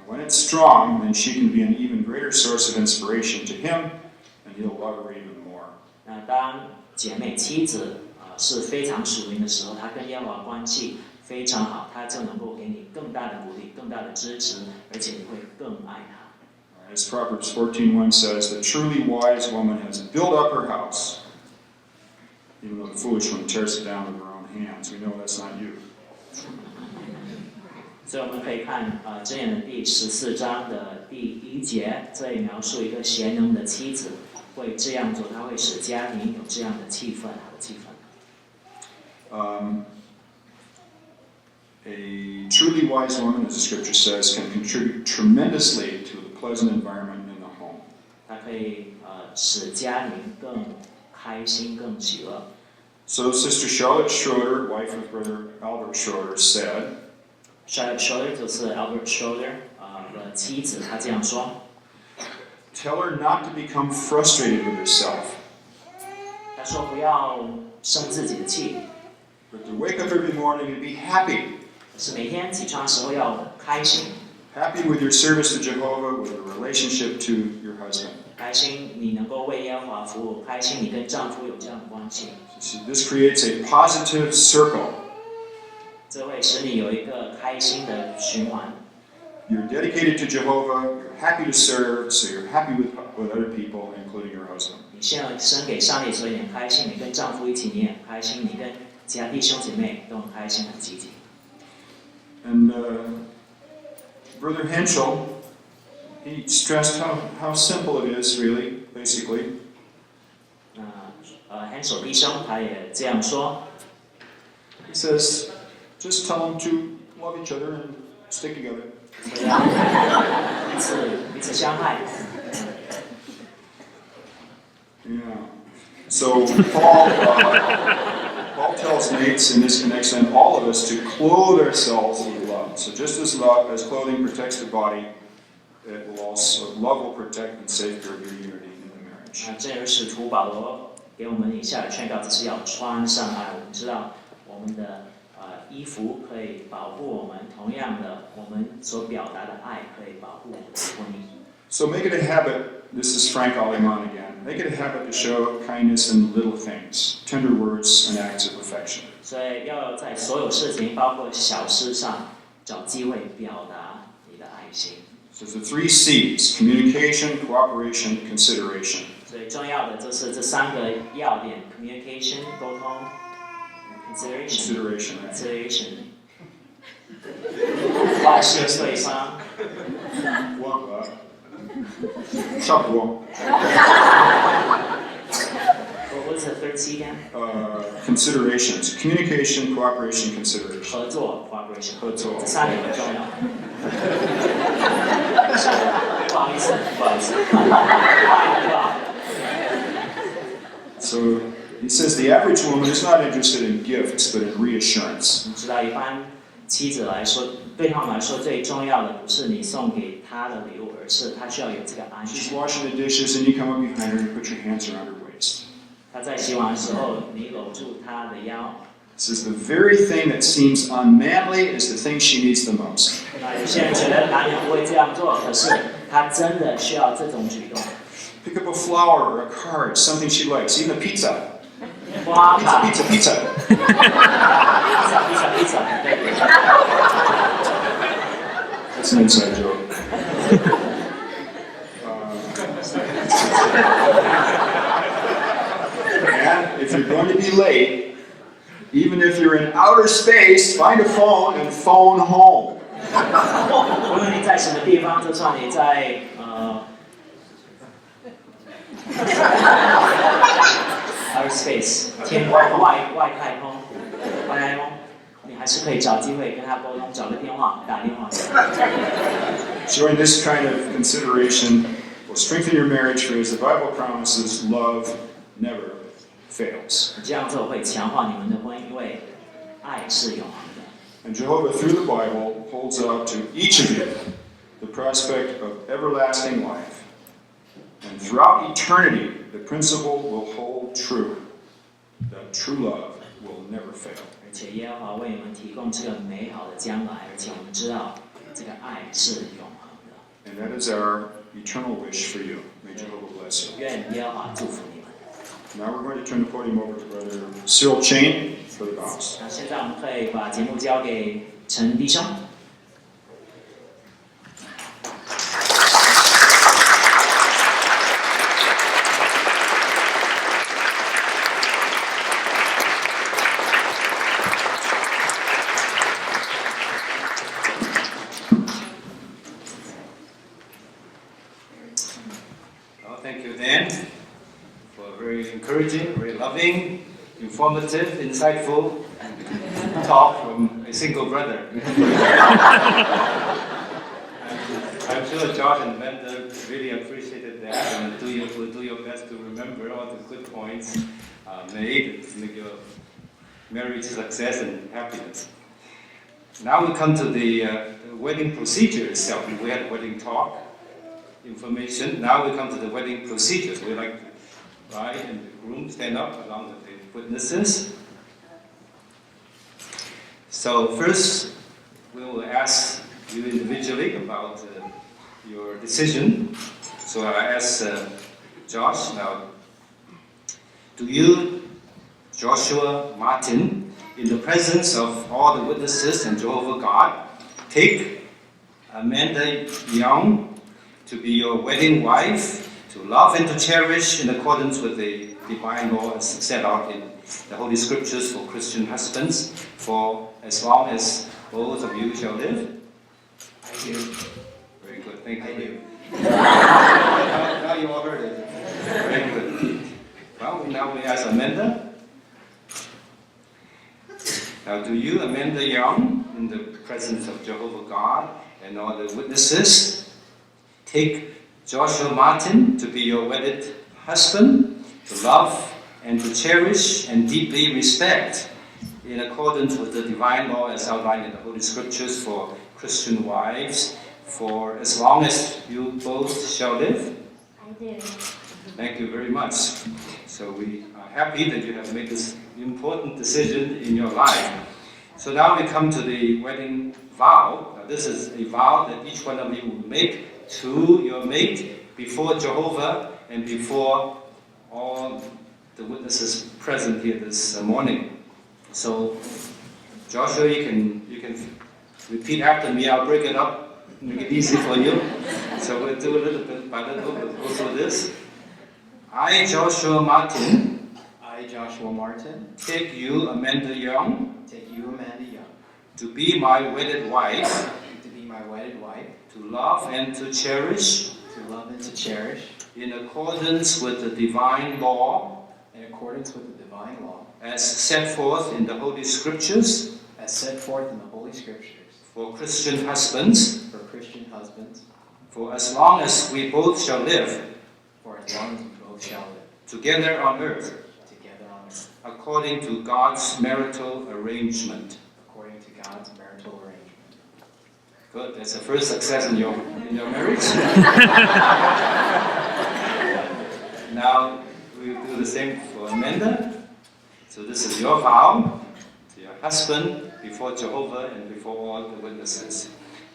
When it's strong, then she can be an even greater source of inspiration to him, and he'll love her even more. 那当姐妹妻子是非常属灵的时候，她跟耶和华关系非常好，她就能够给你更大的鼓励、更大的支持，而且你会更爱她。As Proverbs 14:1 says, the truly wise woman has built up her house, even though the foolish one tears it down with her own hands. We know that's not you. 所以我们可以看箴言的第14章的第1节，这里描述一个贤能的妻子会这样做，她会使家庭有这样的气氛，好的气氛。A truly wise woman, as the scripture says, can contribute tremendously to the pleasant environment in the home. 她可以使家庭更开心、更喜乐。So Sister Charlotte Schroeder, wife of Brother Albert Schroeder, said, Charlotte Schroeder 就是 Albert Schroeder 的妻子，她这样说。Tell her not to become frustrated with herself. 她说不要生自己的气， But to wake up every morning and be happy. 是每天起床的时候要开心。Happy with your service to Jehovah, with your relationship to your husband. 开心你能够为耶和华服务，开心你跟丈夫有这样的关系。So this creates a positive circle. 这会使你有一个开心的循环。You're dedicated to Jehovah, you're happy to serve, so you're happy with other people, including your husband. 你献身给上帝，所以你很开心；你跟丈夫一起，你也很开心；你跟其他弟兄姐妹都很开心、很积极。And Brother Henschel, he stressed how simple it is, really, basically. Henschel 弟兄他也这样说。He says, just tell them to love each other and stick together. 彼此相爱。Yeah. So Paul tells mates in this connection, all of us, to clothe ourselves with love. So just as clothing protects the body, love will protect and safeguard your unity in the marriage. 正如使徒保罗给我们以下的劝告，就是要穿上爱。我们知道我们的衣服可以保护我们，同样的，我们所表达的爱可以保护我们的婚姻。So make it a habit. This is Frank Aleman again. Make it a habit to show kindness in little things, tender words and acts of affection. 所以要在所有事情，包括小事上，找机会表达你的爱心。So the 3 C's: communication, cooperation, consideration. 最重要的就是这3个要点 ：communication 沟通 Consideration. 关心对方。差不多。What's the third C again? Considerations: communication, cooperation, consideration. 合作 cooperation 合作。这3点很重要。不好意思。So He says the average woman is not interested in gifts, but in reassurance. 你知道，一般妻子来说，对他们来说最重要的不是你送给她的礼物，而是她需要有这个安 She's 全。 washing the dishes, and you come up behind her and you put your hands around her waist. 她在洗碗的时候，你搂住她的腰。 This is the very thing that seems unmanly is the thing she needs the most. 那有些人觉得男人不会这样做，可是他真的需要这种举动。 Pick up a flower or a card, something she likes, even a pizza. 花卡， Pizza, pizza. 披萨，对。 That's an inside joke. And if you're going to be late, even if you're in outer space, find a phone and phone home. 无论你在什么地方，就算你在outer space 天外太空，你还是可以找机会跟他沟通，找个电话，打电话。 Showing this kind of consideration will strengthen your marriage, for as the Bible promises, love never fails. 这样做会强化你们的婚姻，因为爱是永恒的。 And Jehovah, through the Bible, holds out to each of you the prospect of everlasting life. And throughout eternity, the principle will hold true, that true love will never fail. 而且耶和华为你们提供这个美好的将来，而且我们知道这个爱是永恒的。 And that is our eternal wish for you. May Jehovah bless you. 愿耶和华祝福你们。 Now we're going to turn the podium over to Brother Cyril Chain for the vows. 那现在我们可以把节目交给陈弟兄。 Well, thank you, Dan, for a very encouraging, very loving, informative, insightful talk from a single brother. I'm sure Josh and Amanda really appreciated that and will do your best to remember all the good points made to make your marriage a success and happiness. Now we come to the wedding procedure itself. We had a wedding talk information. Now we come to the wedding procedures. We like the bride and the groom stand up along with the witnesses. So first, we will ask you individually about your decision. So I ask Josh now, do you, Joshua Martin, in the presence of all the witnesses and Jehovah God, take Amanda Young to be your wedding wife, to love and to cherish in accordance with the divine law as set out in the Holy Scriptures for Christian husbands, for as long as both of you shall live? I do. Very good, thank you. I do. Now you all heard it. Very good. Well, now we ask Amanda. Now, do you, Amanda Young, in the presence of Jehovah God and all the witnesses, take Joshua Martin to be your wedded husband, to love and to cherish and deeply respect in accordance with the divine law as outlined in the Holy Scriptures for Christian wives, for as long as you both shall live? I do. Thank you very much. So we are happy that you have made this important decision in your life. So now we come to the wedding vow. Now this is a vow that each one of you will make to your mate before Jehovah and before all the witnesses present here this morning. So Joshua, you can repeat after me. I'll break it up, make it easy for you. So we'll do a little bit by little. We'll go through this. I, Joshua Martin, take you, Amanda Young, to be my wedded wife, to love and to cherish, in accordance with the divine law, as set forth in the Holy Scriptures, for Christian husbands, for as long as we both shall live, together on earth. according to God's marital arrangement. according to God's marital arrangement. Good, that's the first success in your marriage. Now we'll do the same for Amanda. So this is your vow to your husband before Jehovah and before all the witnesses.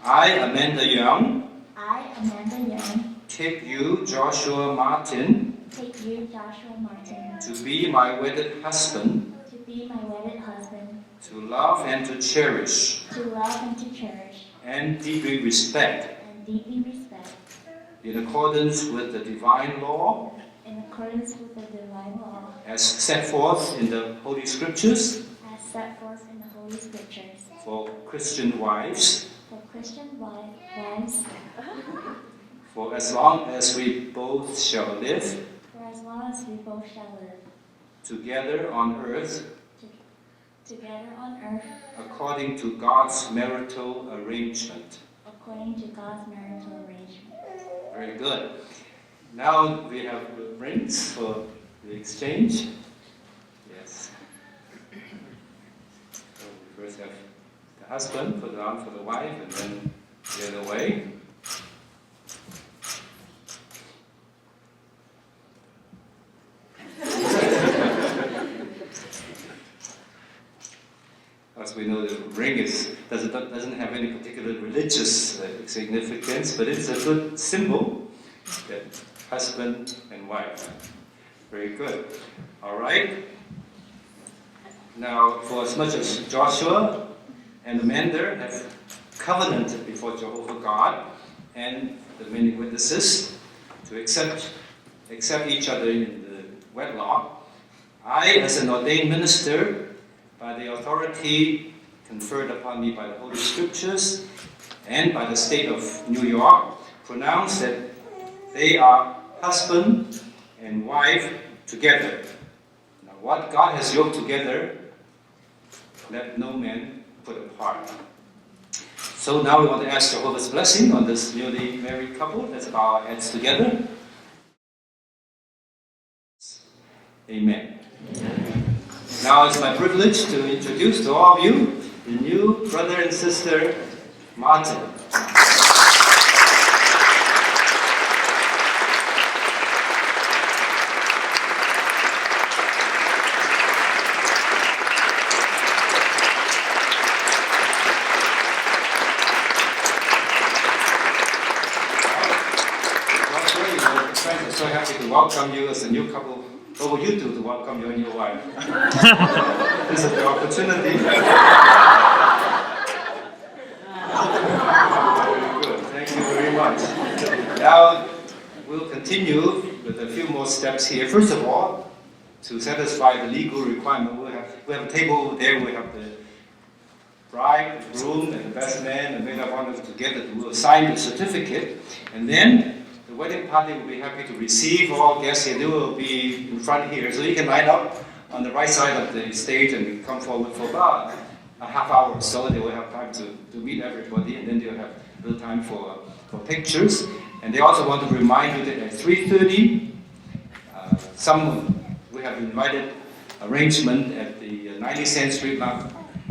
I, Amanda Young, I, Amanda Young, take you, Joshua Martin, take you, Joshua Martin, to be my wedded husband, to be my wedded husband, to love and to cherish, to love and to cherish, and deeply respect, and deeply respect, in accordance with the divine law, in accordance with the divine law, as set forth in the Holy Scriptures, as set forth in the Holy Scriptures, for Christian wives, for Christian wives, for as long as we both shall live for as long as we both shall live together on earth, together on earth, according to God's marital arrangement. according to God's marital arrangement. Very good. Now we have rings for the exchange. Yes. So we first have the husband put it on for the wife, and then the other way. As we know, the ring doesn't have any particular religious significance, but it's a good symbol that husband and wife. Very good. All right. Now, for as much as Joshua and Amanda have covenanted before Jehovah God and the many witnesses to accept each other in the wedlock, I, as an ordained minister, by the authority conferred upon me by the Holy Scriptures and by the state of New York, pronounce that they are husband and wife together. Now, what God has yoked together, let no man put apart. So now we want to ask Jehovah's blessing on this newly married couple. Let's bow our heads together. Amen. Now it's my privilege to introduce to all of you the new brother and sister, Martin. Friends are so happy to welcome you as a new couple. What will you do to welcome your new wife? This is the opportunity. Very good. Thank you very much. Now we'll continue with a few more steps here. First of all, to satisfy the legal requirement, we have a table over there. We have the bride, the groom, and the best man and maid of honor together to sign the certificate, and then the wedding party will be happy to receive all guests here. They will be in front here, so you can line up on the right side of the stage and come forward for about a half hour or so. They will have time to meet everybody, and then they'll have a little time for pictures. And they also want to remind you that at 3:30, we have invited arrangement at the 92nd Street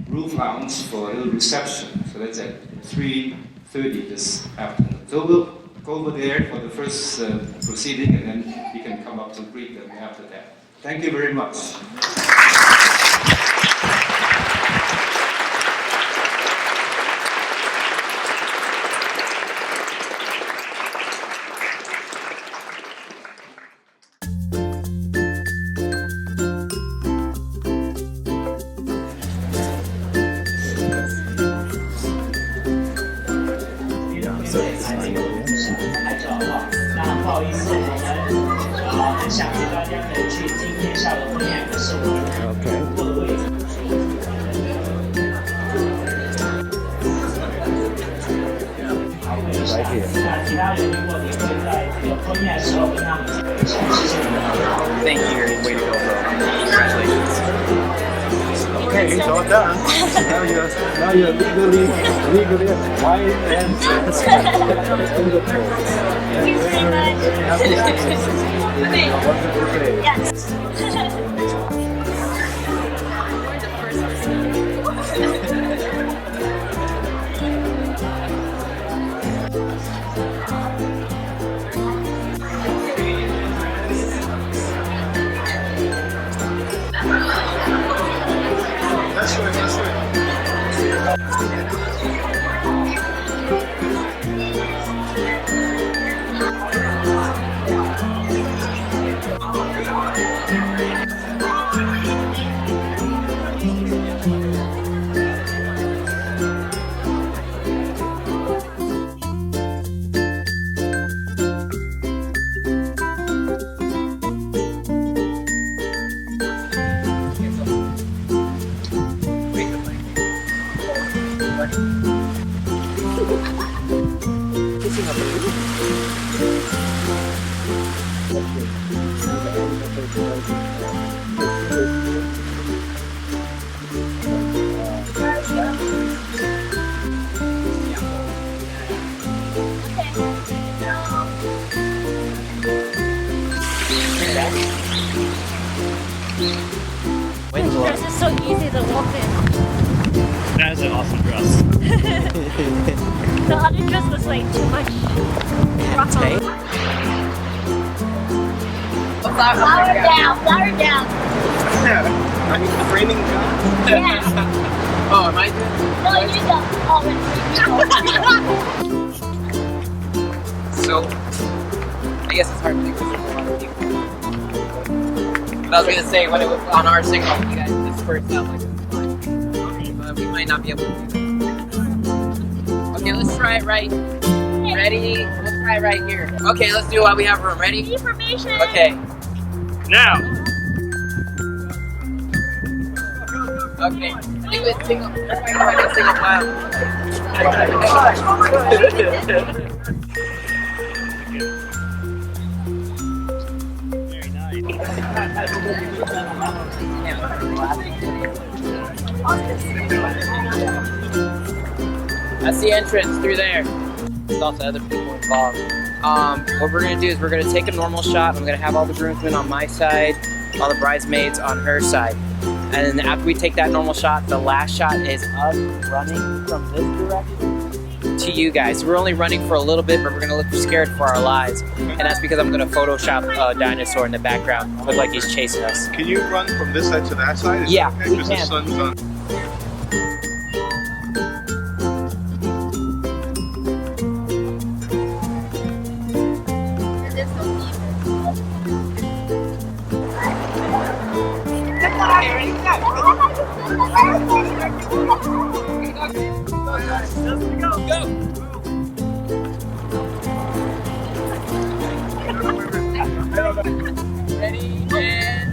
Roof Lounge for a little reception. So that's at 3:30 this afternoon. So we'll go over there for the first proceeding, and then you can come up to greet them after that. Thank you very much. Thank you. Way to go, bro. Congratulations. Okay, it's all done. Now you're legally wife and Thank you very much. wonderful day. Yes. This is so easy to walk in. That is an awesome dress. The other dress was like too much. Flower down, flower down. Are you framing God? Yeah. Oh, am I doing? No, you don't. So, I guess it's hard to think because there's a lot of people. But I was gonna say, when it was on our signal, you guys dispersed out like it was fine. But we might not be able to do that. Okay, let's try it right. Ready? Let's try it right here. Okay, let's do it while we have room. Ready? Information. Okay. Now! Okay. Let's single. Everybody find a single file. That's the entrance through there. There's also other people involved. What we're gonna do is we're gonna take a normal shot. I'm gonna have all the groomsmen on my side, all the bridesmaids on her side. And then after we take that normal shot, the last shot is us running from this direction to you guys. We're only running for a little bit, but we're gonna look scared for our lives. And that's because I'm gonna Photoshop a dinosaur in the background, look like he's chasing us. Can you run from this side to that side? Is Yeah, that okay? we 'Cause the can. sun's on. Ready, and...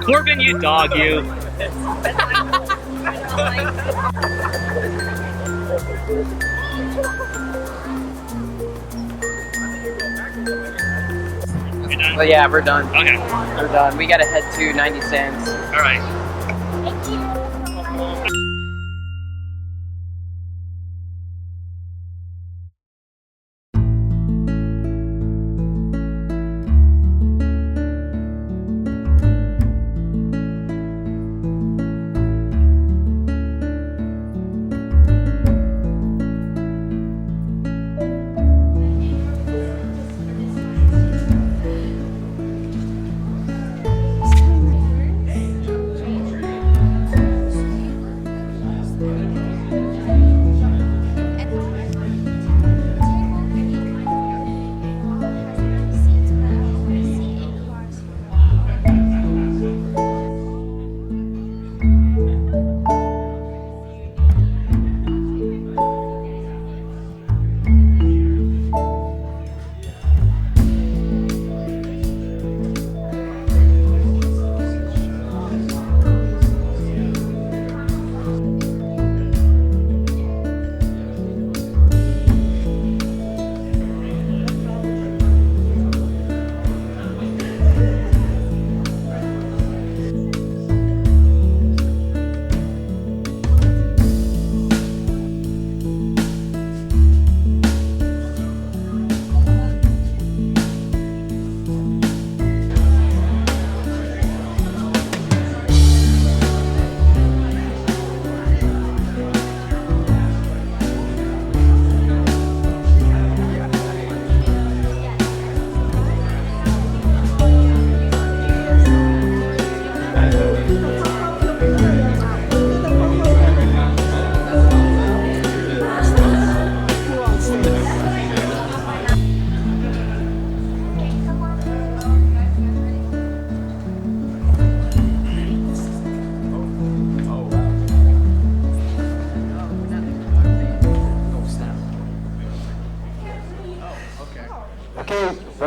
Corbin, you dog, you. You're done? But yeah, we're done. Okay. We're done. We gotta head to 90 cents. Alright.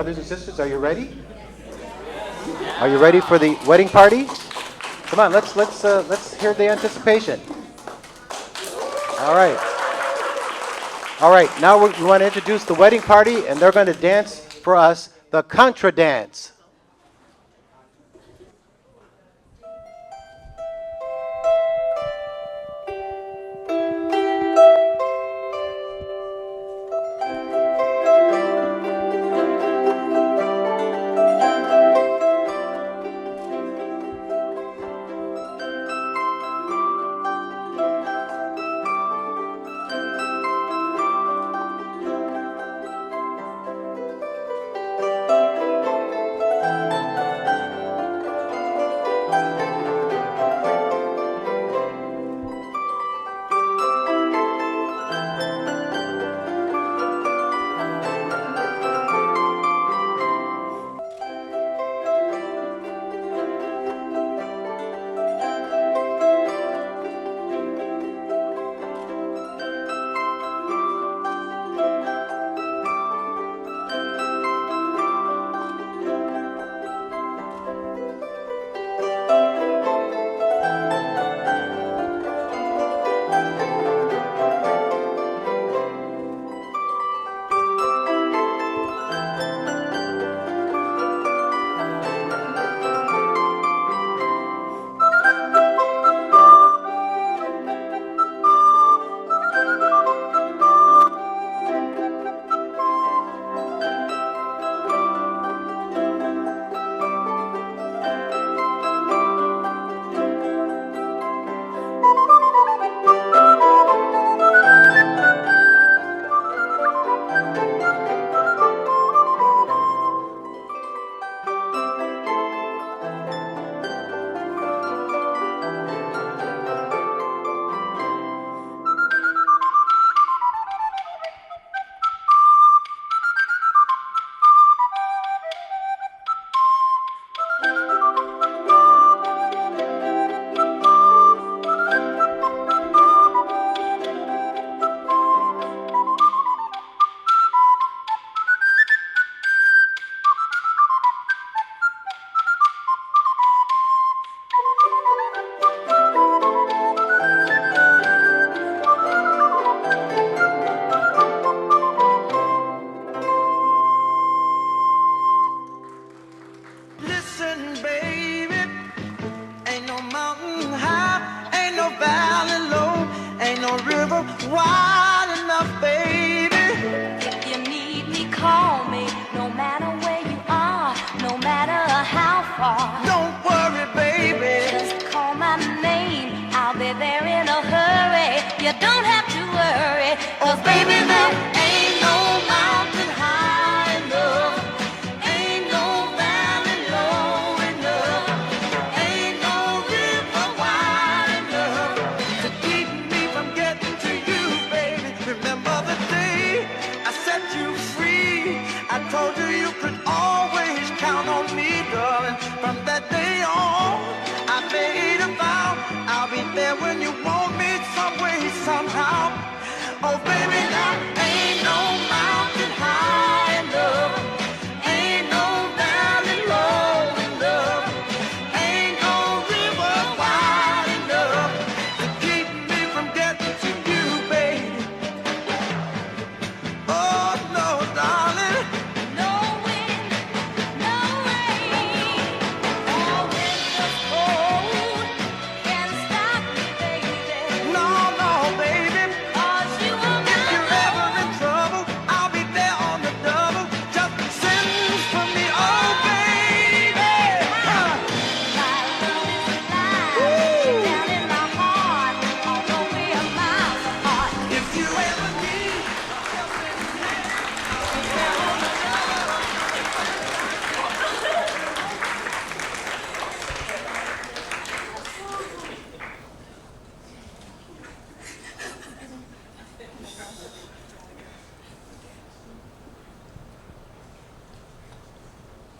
brothers and sisters, are you ready? Are you ready for the wedding party? Come on, let's hear the anticipation. All right. All right, now we want to introduce the wedding party, and they're going to dance for us the contra dance.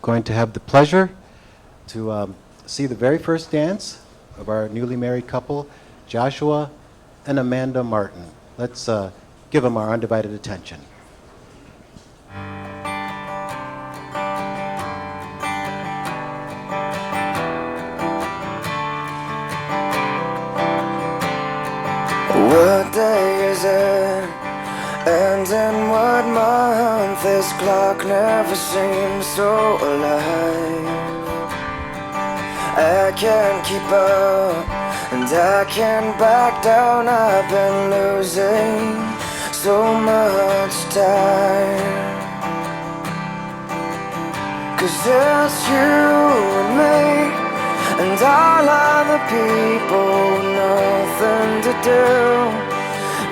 Going to have the pleasure to see the very first dance of our newly married couple, Joshua and Amanda Martin. Let's give them our undivided attention. clock never seems so alive. I can't keep up and I can't back down. I've been losing so much time. 'Cause it's you and me and all other people, nothing to do,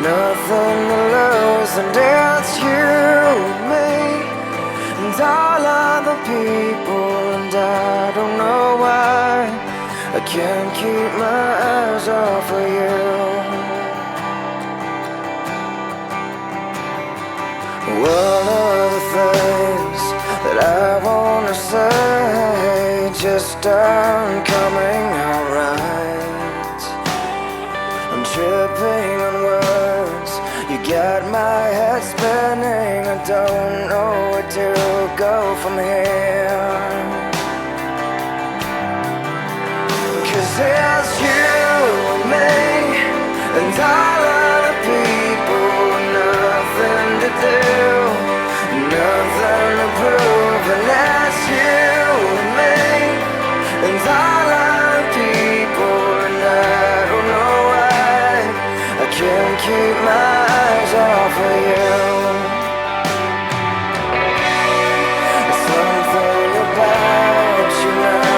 nothing to lose. And it's you and me and all other people, and I don't know why I can't keep my eyes off of you. One of the things that I wanna say just aren't coming out right. I'm tripping on words, you got my head spinning. I don't know where to go from here. 'Cause it's you and me and all other people, nothing to do, nothing to prove. And that's you and me and all other people, and I don't know why I can't keep my eyes off of you. Something about you now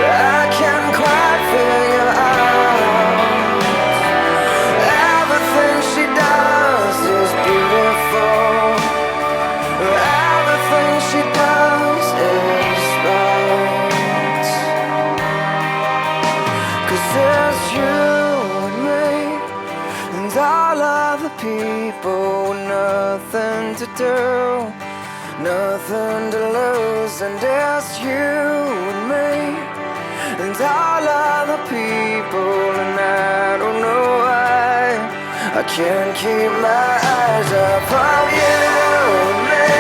I can't quite figure out. Everything she does is beautiful. Everything she does is right. 'Cause it's you and me and all other people, nothing to do, nothing to lose. And it's you and me and all other people, and I don't know why I can't keep my eyes off of you and me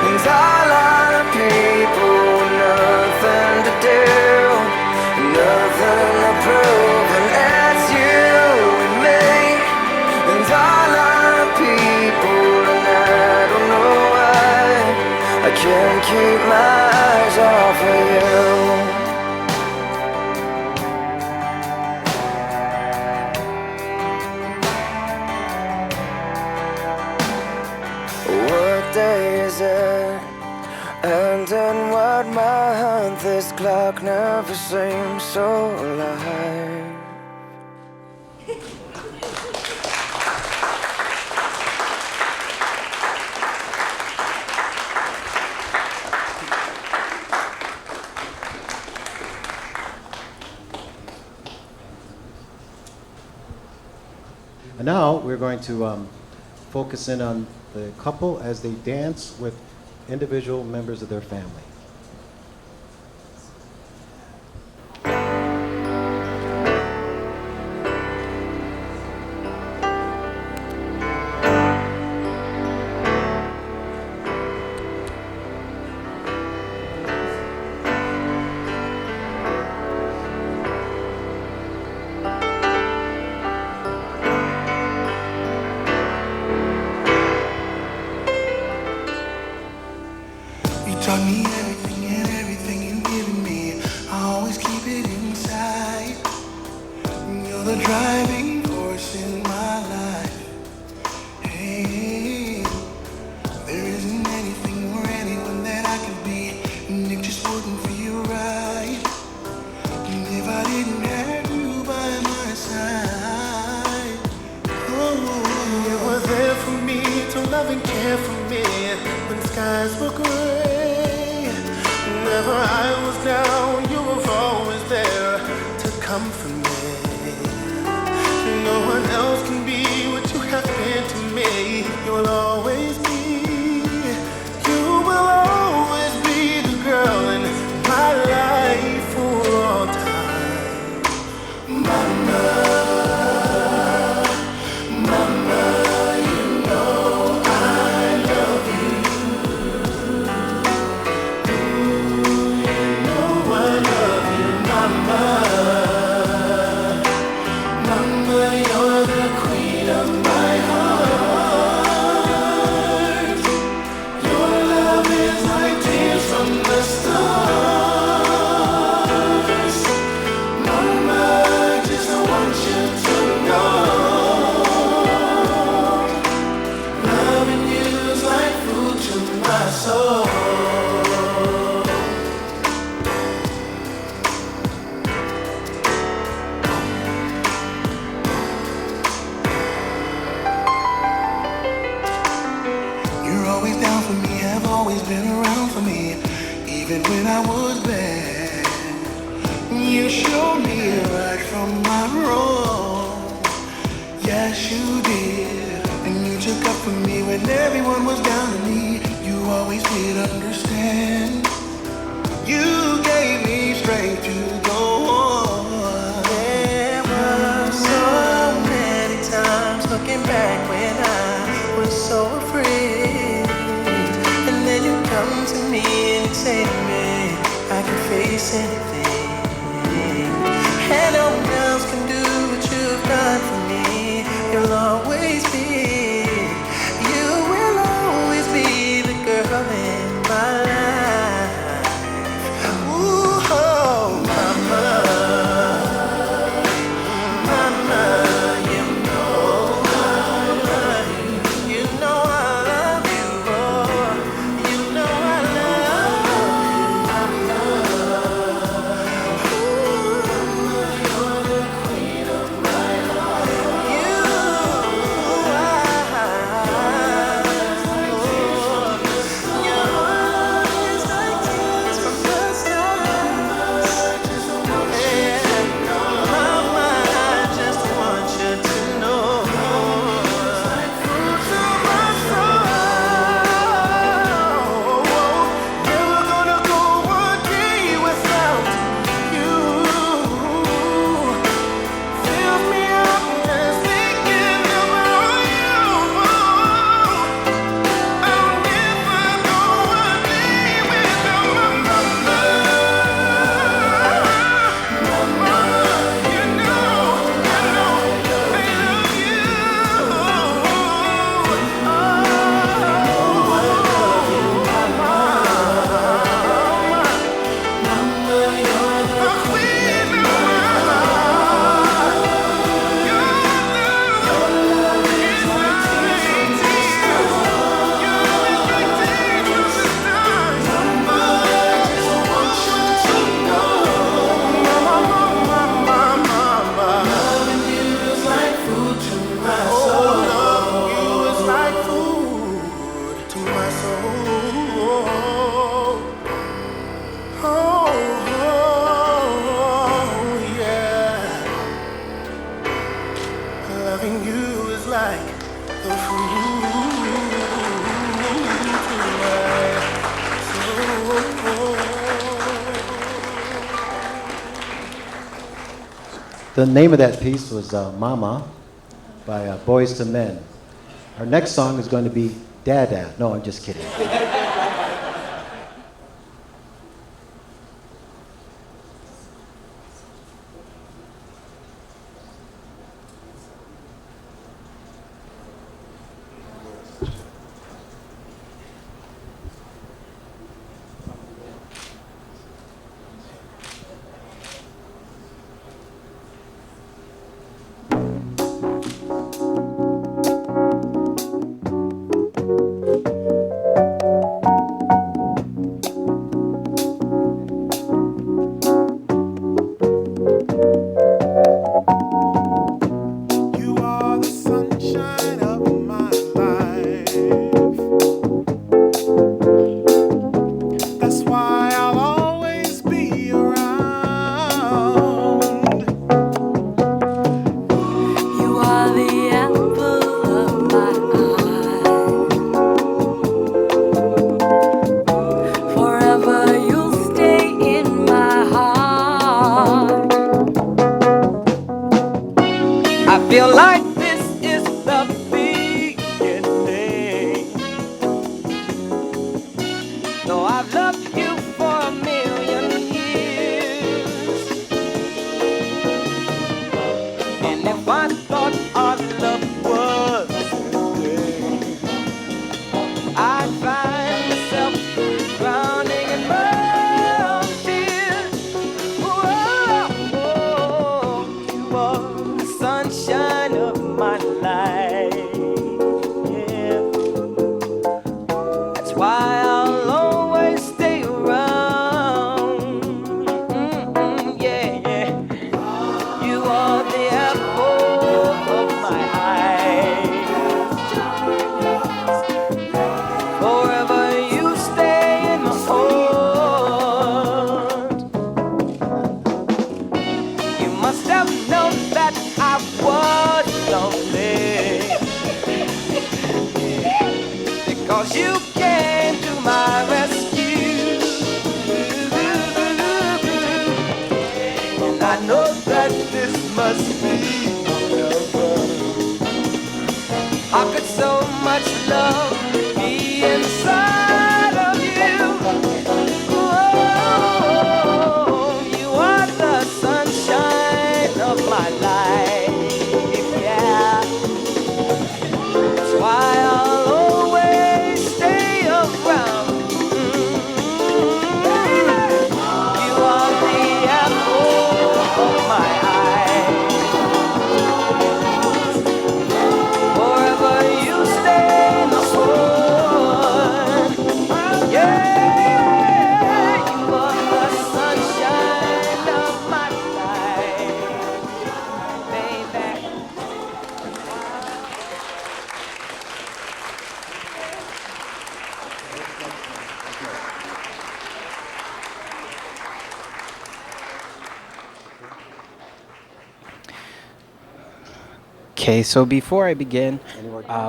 and all other people, nothing to do, nothing to prove. And it's you and me and all other people, and I don't know why I can't keep my eyes off of you. What day is it? And in what month? This clock never seems so alive. And now we're going to focus in on the couple as they dance with individual members of their family. Taught me everything and everything you've given me, I always keep it inside. You're the driving force in my life. Hey, there isn't anything or anyone that I could be, and it just wouldn't feel right. And if I didn't have you by my side, oh, you were there for me to love and care for me when skies were gray. Whenever I was down, you were always there to comfort me. No one else can be what you have been to me. You will always be, you will always be the girl in my life for all time. Mama, mama, you know I love you. was bad. You showed me right from my wrong. Yes, you did. And you took up for me when everyone was down on me. You always did understand. You gave me strength to go on. There were so many times looking back when I was so afraid. And then you come to me and say to me, I can face anything. And no one else can do what you've done for me. You'll always be, you will always be the girl in my life. Ooh, oh, mama, mama, you know I love you, oh, you know I love you, ooh, you're the queen of my heart. Loving you is like the food to my soul. The name of that piece was Mama by Boys to Men. Our next song is going to be Dada. No, I'm just kidding. I know that this must be forever. How could so much love be inside of you? Oh, you are the sunshine of my life, yeah. That's why I'll always stay around. You are the apple of my eye. Forever you stay my soul. Yeah, you are the sunshine of my life, baby. Okay, so before I begin,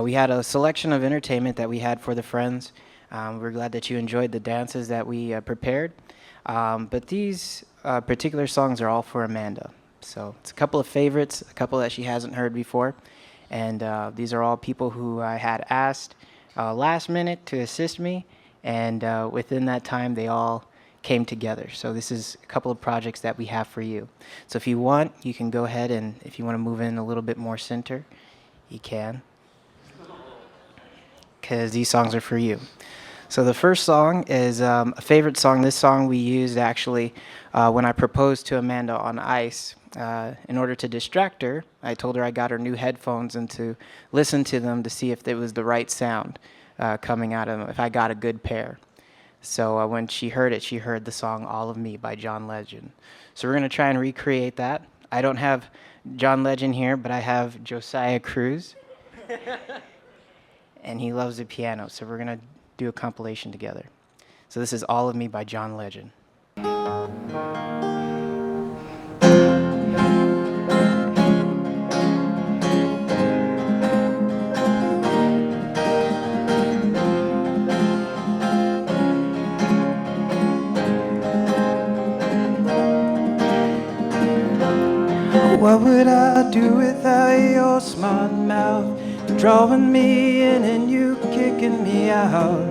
we had a selection of entertainment that we had for the friends. We're glad that you enjoyed the dances that we prepared. But these particular songs are all for Amanda. So it's a couple of favorites, a couple that she hasn't heard before. And these are all people who I had asked last minute to assist me. And within that time, they all came together. So this is a couple of projects that we have for you. So if you want, you can go ahead, and if you want to move in a little bit more center, you can, because these songs are for you. So the first song is a favorite song. This song we used actually when I proposed to Amanda on ice. In order to distract her, I told her I got her new headphones and to listen to them to see if it was the right sound coming out of them, if I got a good pair. So when she heard it, she heard the song All of Me by John Legend. So we're going to try and recreate that. I don't have John Legend here, but I have Josiah Cruz. And he loves the piano, so we're going to do a compilation together. So this is All of Me by John Legend. What would I do without your smart mouth? Drawing me in and you kicking me out.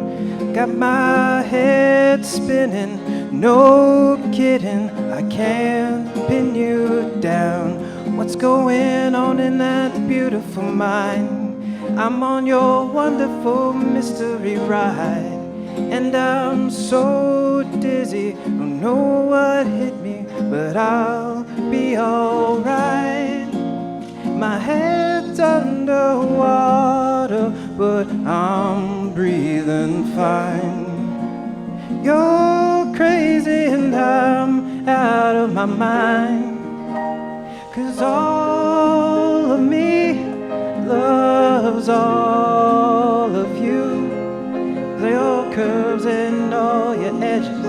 Got my head spinning, no kidding. I can't pin you down. What's going on in that beautiful mind? I'm on your wonderful mystery ride. And I'm so dizzy, don't know what hit me, but I'll be alright. My head's underwater, but I'm breathing fine. You're crazy and I'm out of my mind. 'Cause all of me loves all of you. Your curves and all your edges,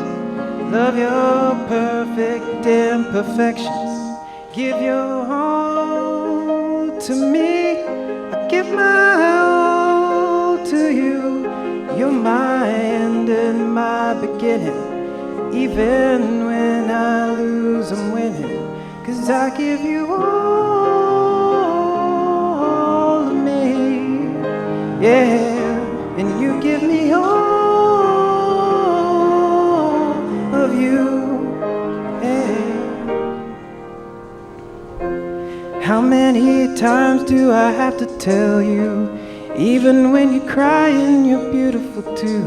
love your perfect imperfections. Give your all to me, I give my all to you. You're my end and my beginning. Even when I lose, I'm winning. 'Cause I give you all of me, yeah. And you give me all of you, hey. How many times do I have to tell you, even when you're crying, you're beautiful too?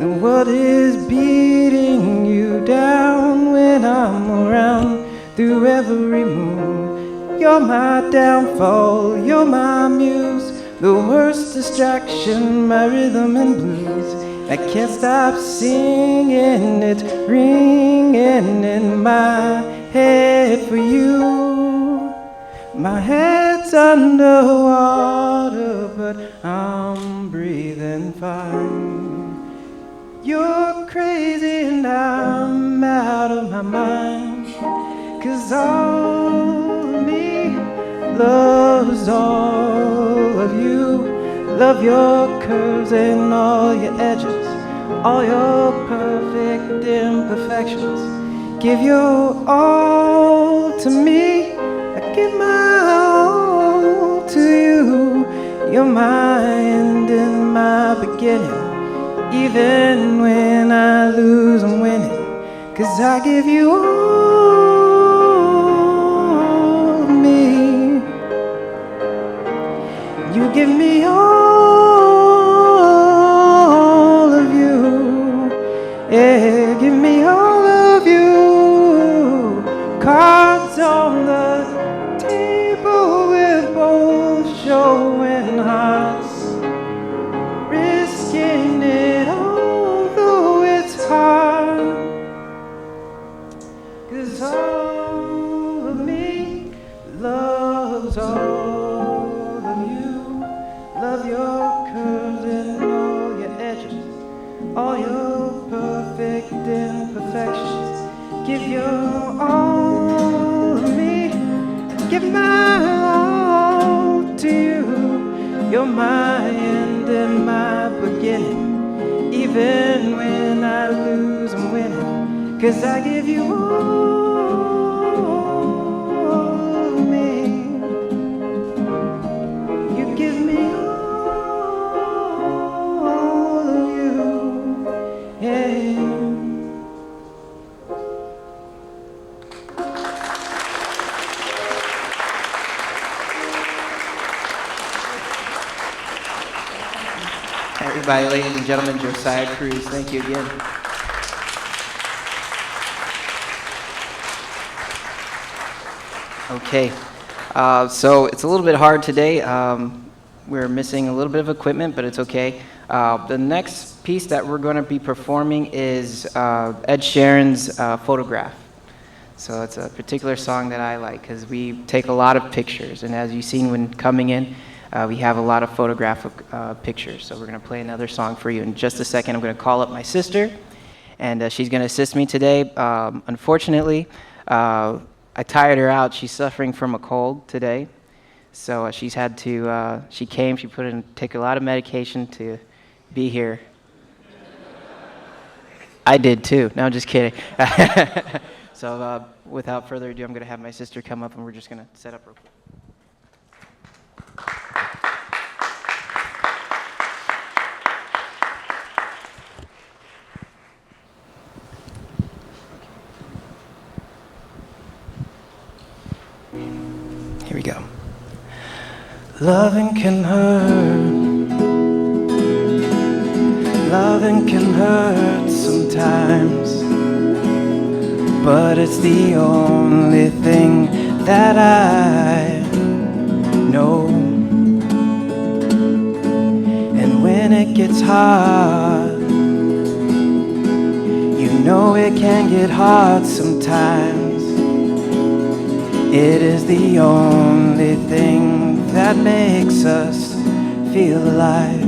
And what is beating you down when I'm around through every mood? You're my downfall, you're my muse. The worst distraction, my rhythm and blues. I can't stop singing, it's ringing in my head for you. My head's underwater, but I'm breathing fine. You're crazy and I'm out of my mind. 'Cause all of me loves all of you. Love your curves and all your edges, all your perfect imperfections. give your all to me. I give my all to you. You're my end and my beginning. Even when I lose, I'm winning. 'Cause I give you all of me. You give me all of you. Yeah, give me all of you. Cards on the table with both showing hearts. Risking it all, though it's hard. 'Cause all of me loves all of you. Love your curves and all your edges, all your perfect imperfections. Give your all to me, give my all to you. You're my end and my beginning. Even when I lose, I'm winning. 'Cause I give you all of me. You give me all of you. Yeah. Everybody, ladies and gentlemen, Josiah Cruz, thank you again. Okay, so it's a little bit hard today. We're missing a little bit of equipment, but it's okay. The next piece that we're going to be performing is Ed Sheeran's Photograph. So it's a particular song that I like because we take a lot of pictures, and as you've seen when coming in, we have a lot of photographic pictures. So we're going to play another song for you in just a second. I'm going to call up my sister, and she's going to assist me today. Unfortunately, I tired her out. She's suffering from a cold today. So she's had to, she came, she put in, take a lot of medication to be here. I did too. No, I'm just kidding. So without further ado, I'm going to have my sister come up and we're just going to set up real quick. Here we go. Loving can hurt. Loving can hurt sometimes, but it's the only thing that I know. And when it gets hard, you know it can get hard sometimes. It is the only thing that makes us feel alive.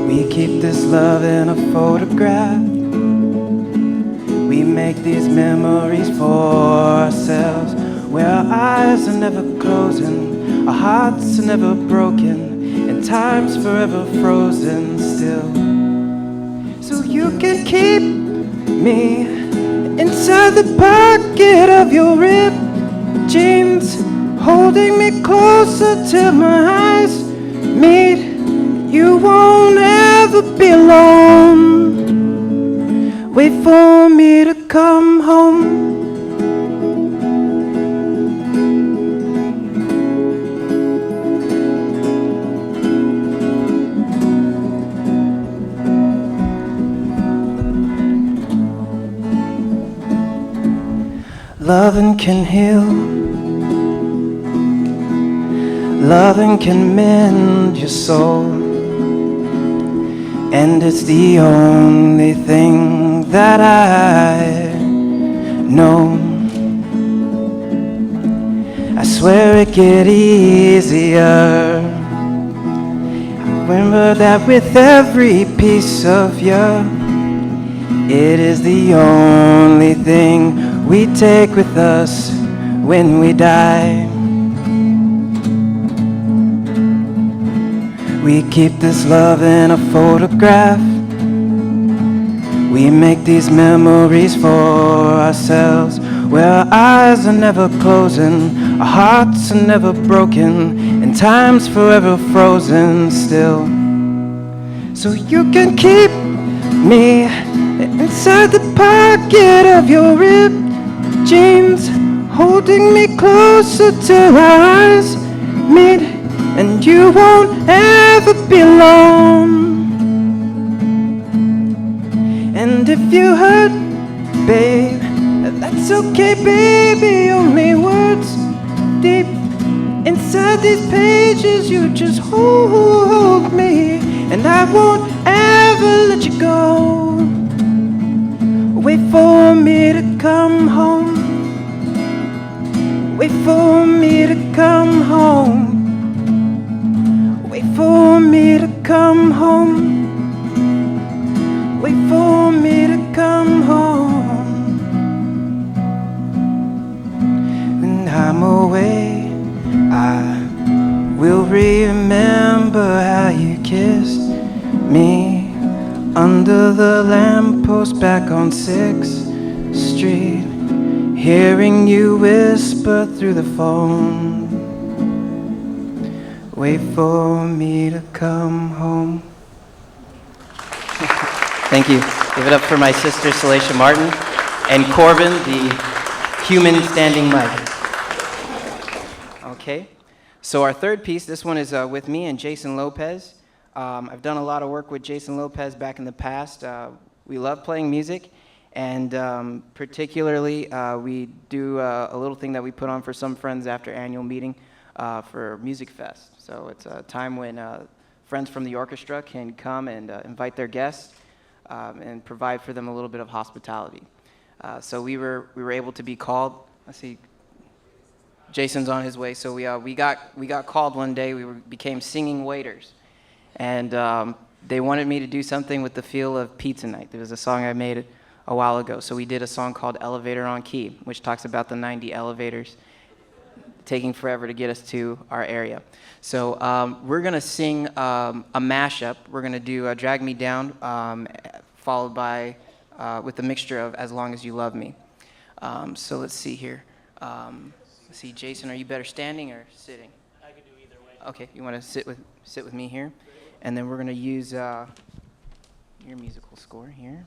We keep this love in a photograph. We make these memories for ourselves, where our eyes are never closing, our hearts are never broken, and time's forever frozen still. So you can keep me inside the pocket of your ripped jeans, holding me closer till my eyes meet. You won't ever be alone. Wait for me to come home. Loving can heal. Loving can mend your soul. And it's the only thing that I know. I swear it get easier. I remember that with every piece of you. It is the only thing we take with us when we die. We keep this love in a photograph. We make these memories for ourselves, where our eyes are never closing, our hearts are never broken, and time's forever frozen still. So you can keep me inside the pocket of your ripped jeans, holding me closer till our eyes meet, and you won't ever be alone. And if you hurt, babe, that's okay, baby. Only words deep inside these pages. You just hold me, and I won't ever let you go. Wait for me to come home. Wait for me to come home. Wait for me to come home. Wait for me to come home. When I'm away, I will remember how you kissed me under the lamppost back on 6th Street, hearing you whisper through the phone. Wait for me to come home. Thank you. Give it up for my sister, Salacia Martin, and Corbin, the human standing mic. Okay. So our third piece, this one is with me and Jason Lopez. I've done a lot of work with Jason Lopez back in the past. We love playing music, and particularly we do a little thing that we put on for some friends after annual meeting for Music Fest. So it's a time when friends from the orchestra can come and invite their guests and provide for them a little bit of hospitality. So we were able to be called. Let's see, Jason's on his way. So we got called one day. We became singing waiters, and they wanted me to do something with the feel of pizza night. There was a song I made a while ago. So we did a song called "Elevator on Key," which talks about the 90 elevators taking forever to get us to our area. So we're gonna sing a mashup. We're gonna do "Drag Me Down," followed by with a mixture of "As Long As You Love Me." So let's see here. Let's see, Jason, are you better standing or sitting? I could do either way. Okay, you want to sit with me here, and then we're gonna use your musical score here.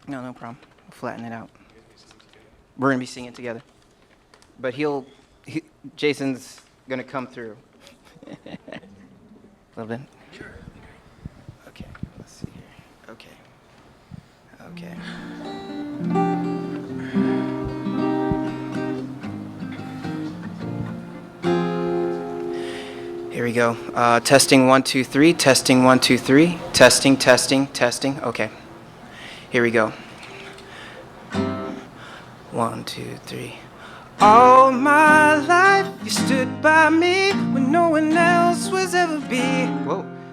No problem. We'll flatten it out. We're gonna be singing together. But Jason's gonna come through. A little bit. Okay, let's see here. Okay. Here we go. Testing 1 2 3. Testing 1 2 3. Testing. Okay. Here we go. 1 2 3. All my life you stood by me when no one else was ever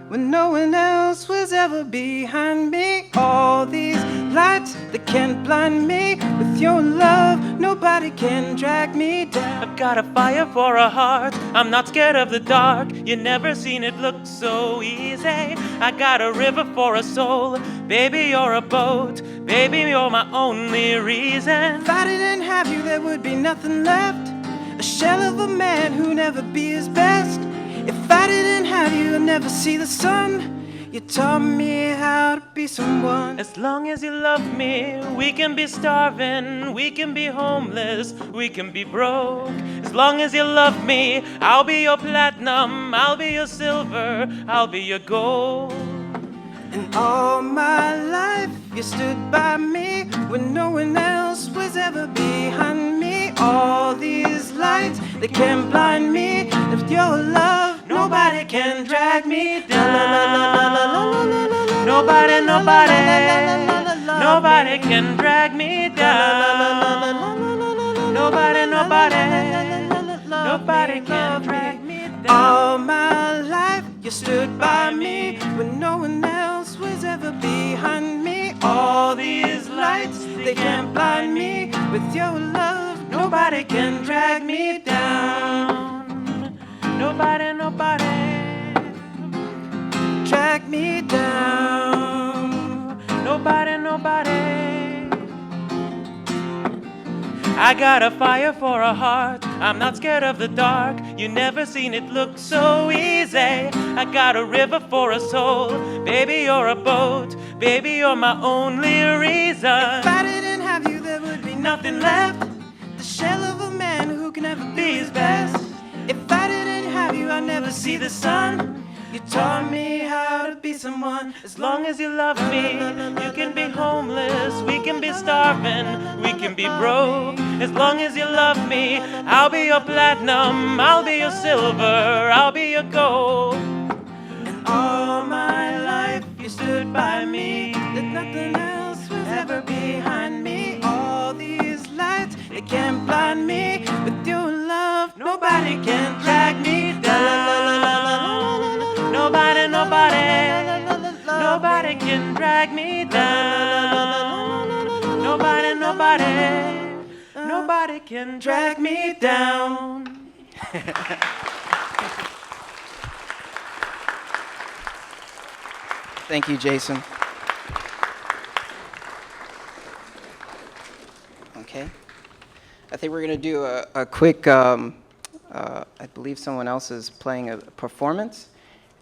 when no one else was ever behind me. All these lights that can't blind me. With your love, nobody can drag me down. I've got a fire for a heart. I'm not scared of the dark. You never seen it look so easy. I got a river for a soul. Baby, you're a boat. Baby, you're my only reason. If I didn't have you, there would be nothing left. A shell of a man who'd never be his best. If I didn't have you, I'd never see the sun. You taught me how to be someone. As long as you love me, we can be starving, we can be homeless, we can be broke. As long as you love me, I'll be your platinum, I'll be your silver, I'll be your gold. And all my life you stood by me when no one else was ever behind me. All these lights, they can't blind me. With your love, nobody can drag me down. Nobody can drag me down. Nobody can drag me down. All my life you stood by me when no one else was ever behind me. All these lights, they can't blind me. With your love, nobody can drag me down. Nobody drag me down. nobody, nobody. I got a fire for a heart, I'm not scared of the dark. You never seen it look so easy. I got a river for a soul, baby you're a boat, baby you're my only reason. If I didn't have you there would be nothing left, the shell of a man who can never be his best. If I didn't have you I'd never see the sun. You taught me how to be someone. As long as you love me, you can be homeless, we can be starving, we can be broke. As long as you love me, I'll be your platinum, I'll be your silver, I'll be your gold. And all my life you stood by me, that nothing else was ever behind me. All these lights, they can't blind me. With your love, nobody can drag me down. Nobody, nobody, nobody can drag me down. Nobody, nobody, nobody can drag me down. Thank you, Jason. Okay. I think we're going to do a quick, I believe someone else is playing a performance.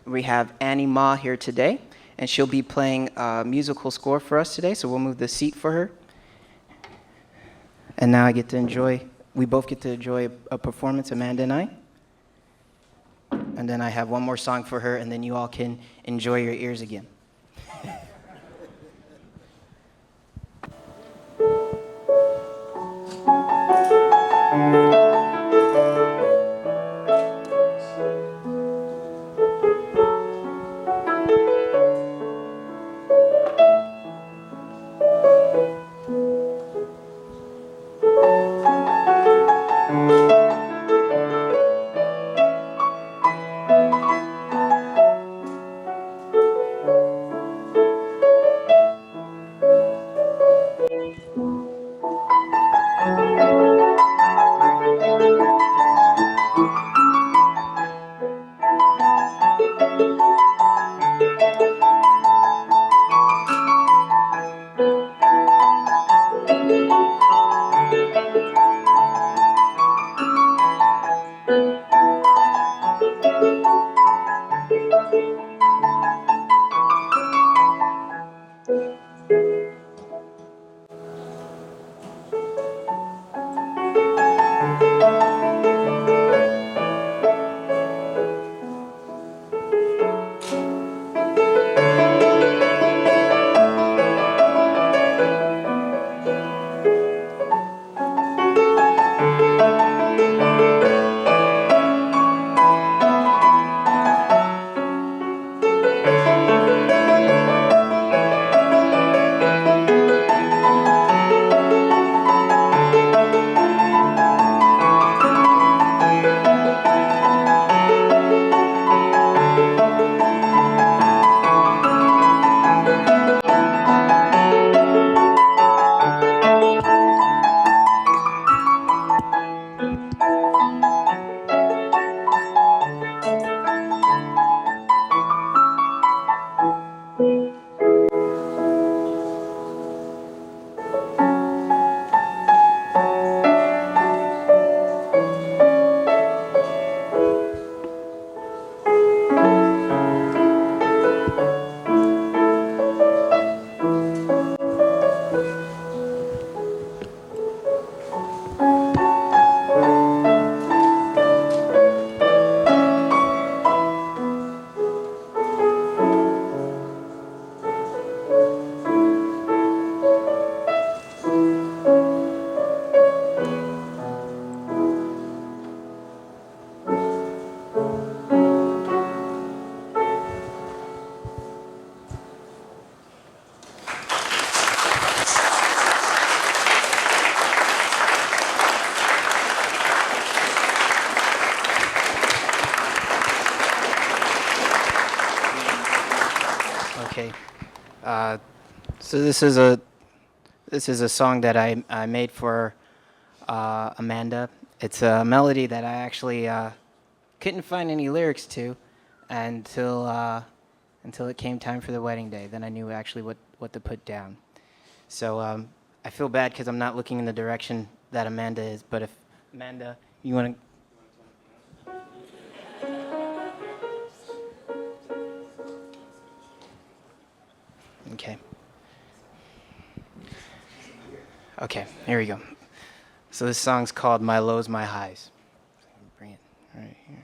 We have Annie Ma here today, and she'll be playing a musical score for us today, so we'll move the seat for her. And now we both get to enjoy a performance, Amanda and I. And then I have one more song for her, and then you all can enjoy your ears again. Okay. So this is a song that I made for Amanda. It's a melody that I actually couldn't find any lyrics to until until it came time for the wedding day. Then I knew actually what to put down. So I feel bad because I'm not looking in the direction that Amanda is, but if Amanda, you want to... Okay. Okay, here we go. So this song's called My Lows, My Highs. Bring it right here.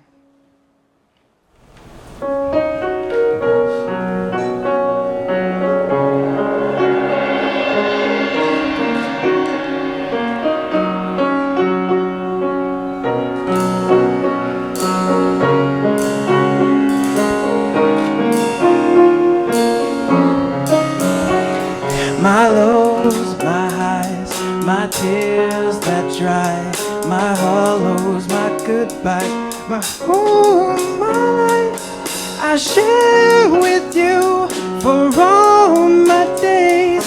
My lows, my highs, my tears that dry, my hollows, my goodbye, my whole my life I share with you for all my days.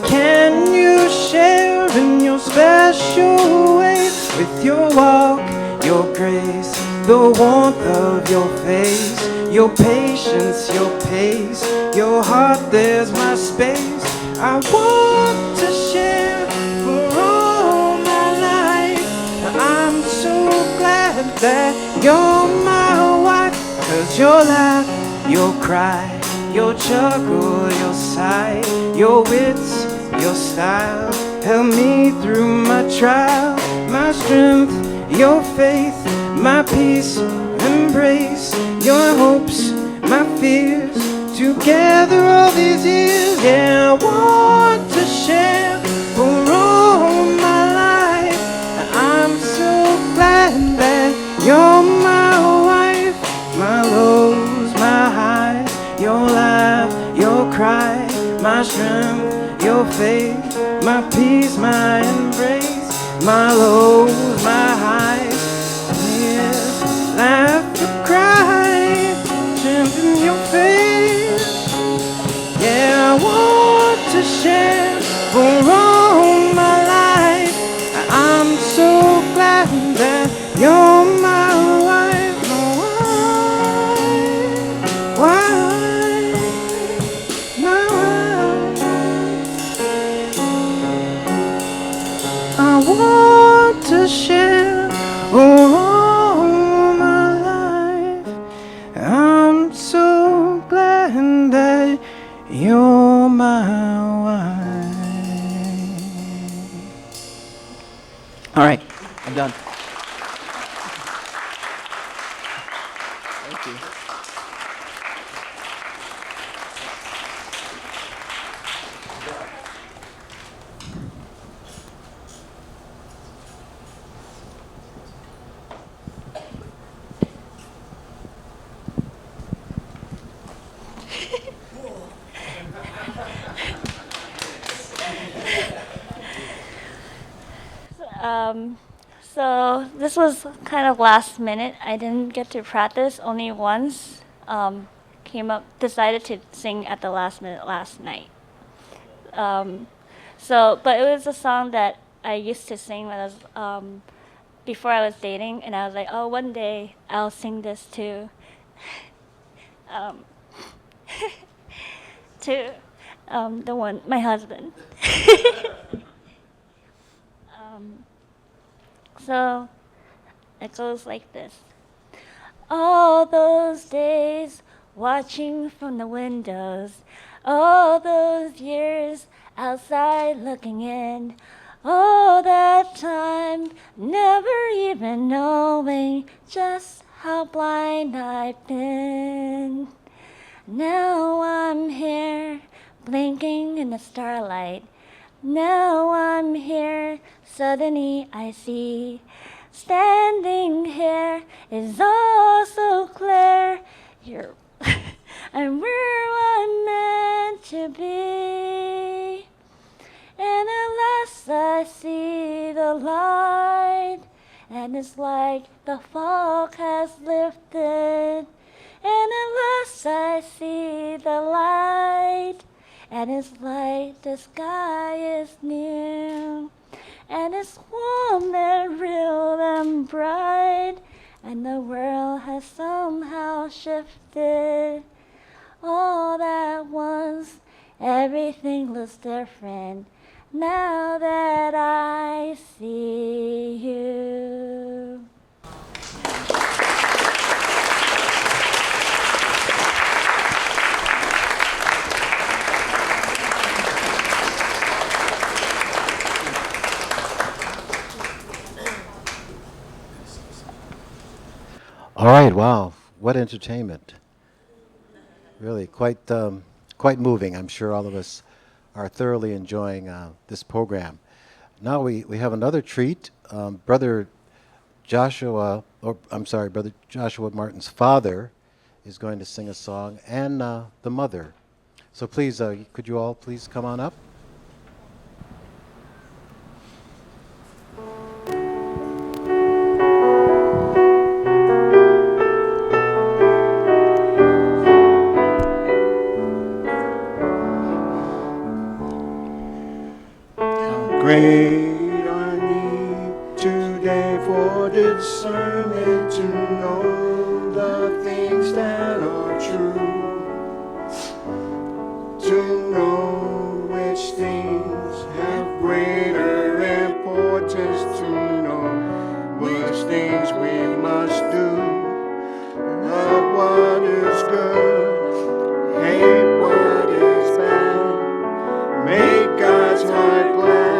Can you share in your special way with your walk, your grace, the warmth of your face, your patience, your pace, your heart, there's my space. I want to share for all my life. I'm so glad that you're my wife. 'Cause your laugh, your cry, your chuckle, your sigh, your wits, your style help me through my trial, my strength, your faith, my peace, embrace your hopes, my fears. Together all these years, yeah, I want to share for all my life. I'm so glad that you're my wife. My lows, my highs, your laugh, your cry, my strength, your faith, my peace, my embrace. My lows, my highs, yeah, laugh or cry, strength in your face. Yeah, I want to share for all my life. I'm so glad that you're my wife, my wife, my wife. I want to share for all my life. I'm so glad that you're my wife. All right, I'm done. Thank you. So this was kind of last minute. I didn't get to practice only once. Decided to sing at the last minute last night. But it was a song that I used to sing when I was before I was dating, and I was like, oh, one day I'll sing this to the one, my husband. So it goes like this. All those days watching from the windows, all those years outside looking in, all that time never even knowing just how blind I've been. Now I'm here blinking in the starlight. Now I'm here, suddenly I see. Standing here is all so clear. I'm where I'm meant to be. And at last I see the light. And it's like the fog has lifted. And at last I see the light. And it's like the sky is new. And it's warm and real and bright. And the world has somehow shifted. Oh, feels different now that I see you. All right, wow, what entertainment. Really quite moving. I'm sure all of us are thoroughly enjoying this program. Now we have another treat. Brother Joshua Martin's father is going to sing a song, and the mother. So please, could you all please come on up? Great I need today for discernment to know the things that are true, to know which things have greater importance, to know which things we must do, love what is good, hate what is bad, make God's heart glad.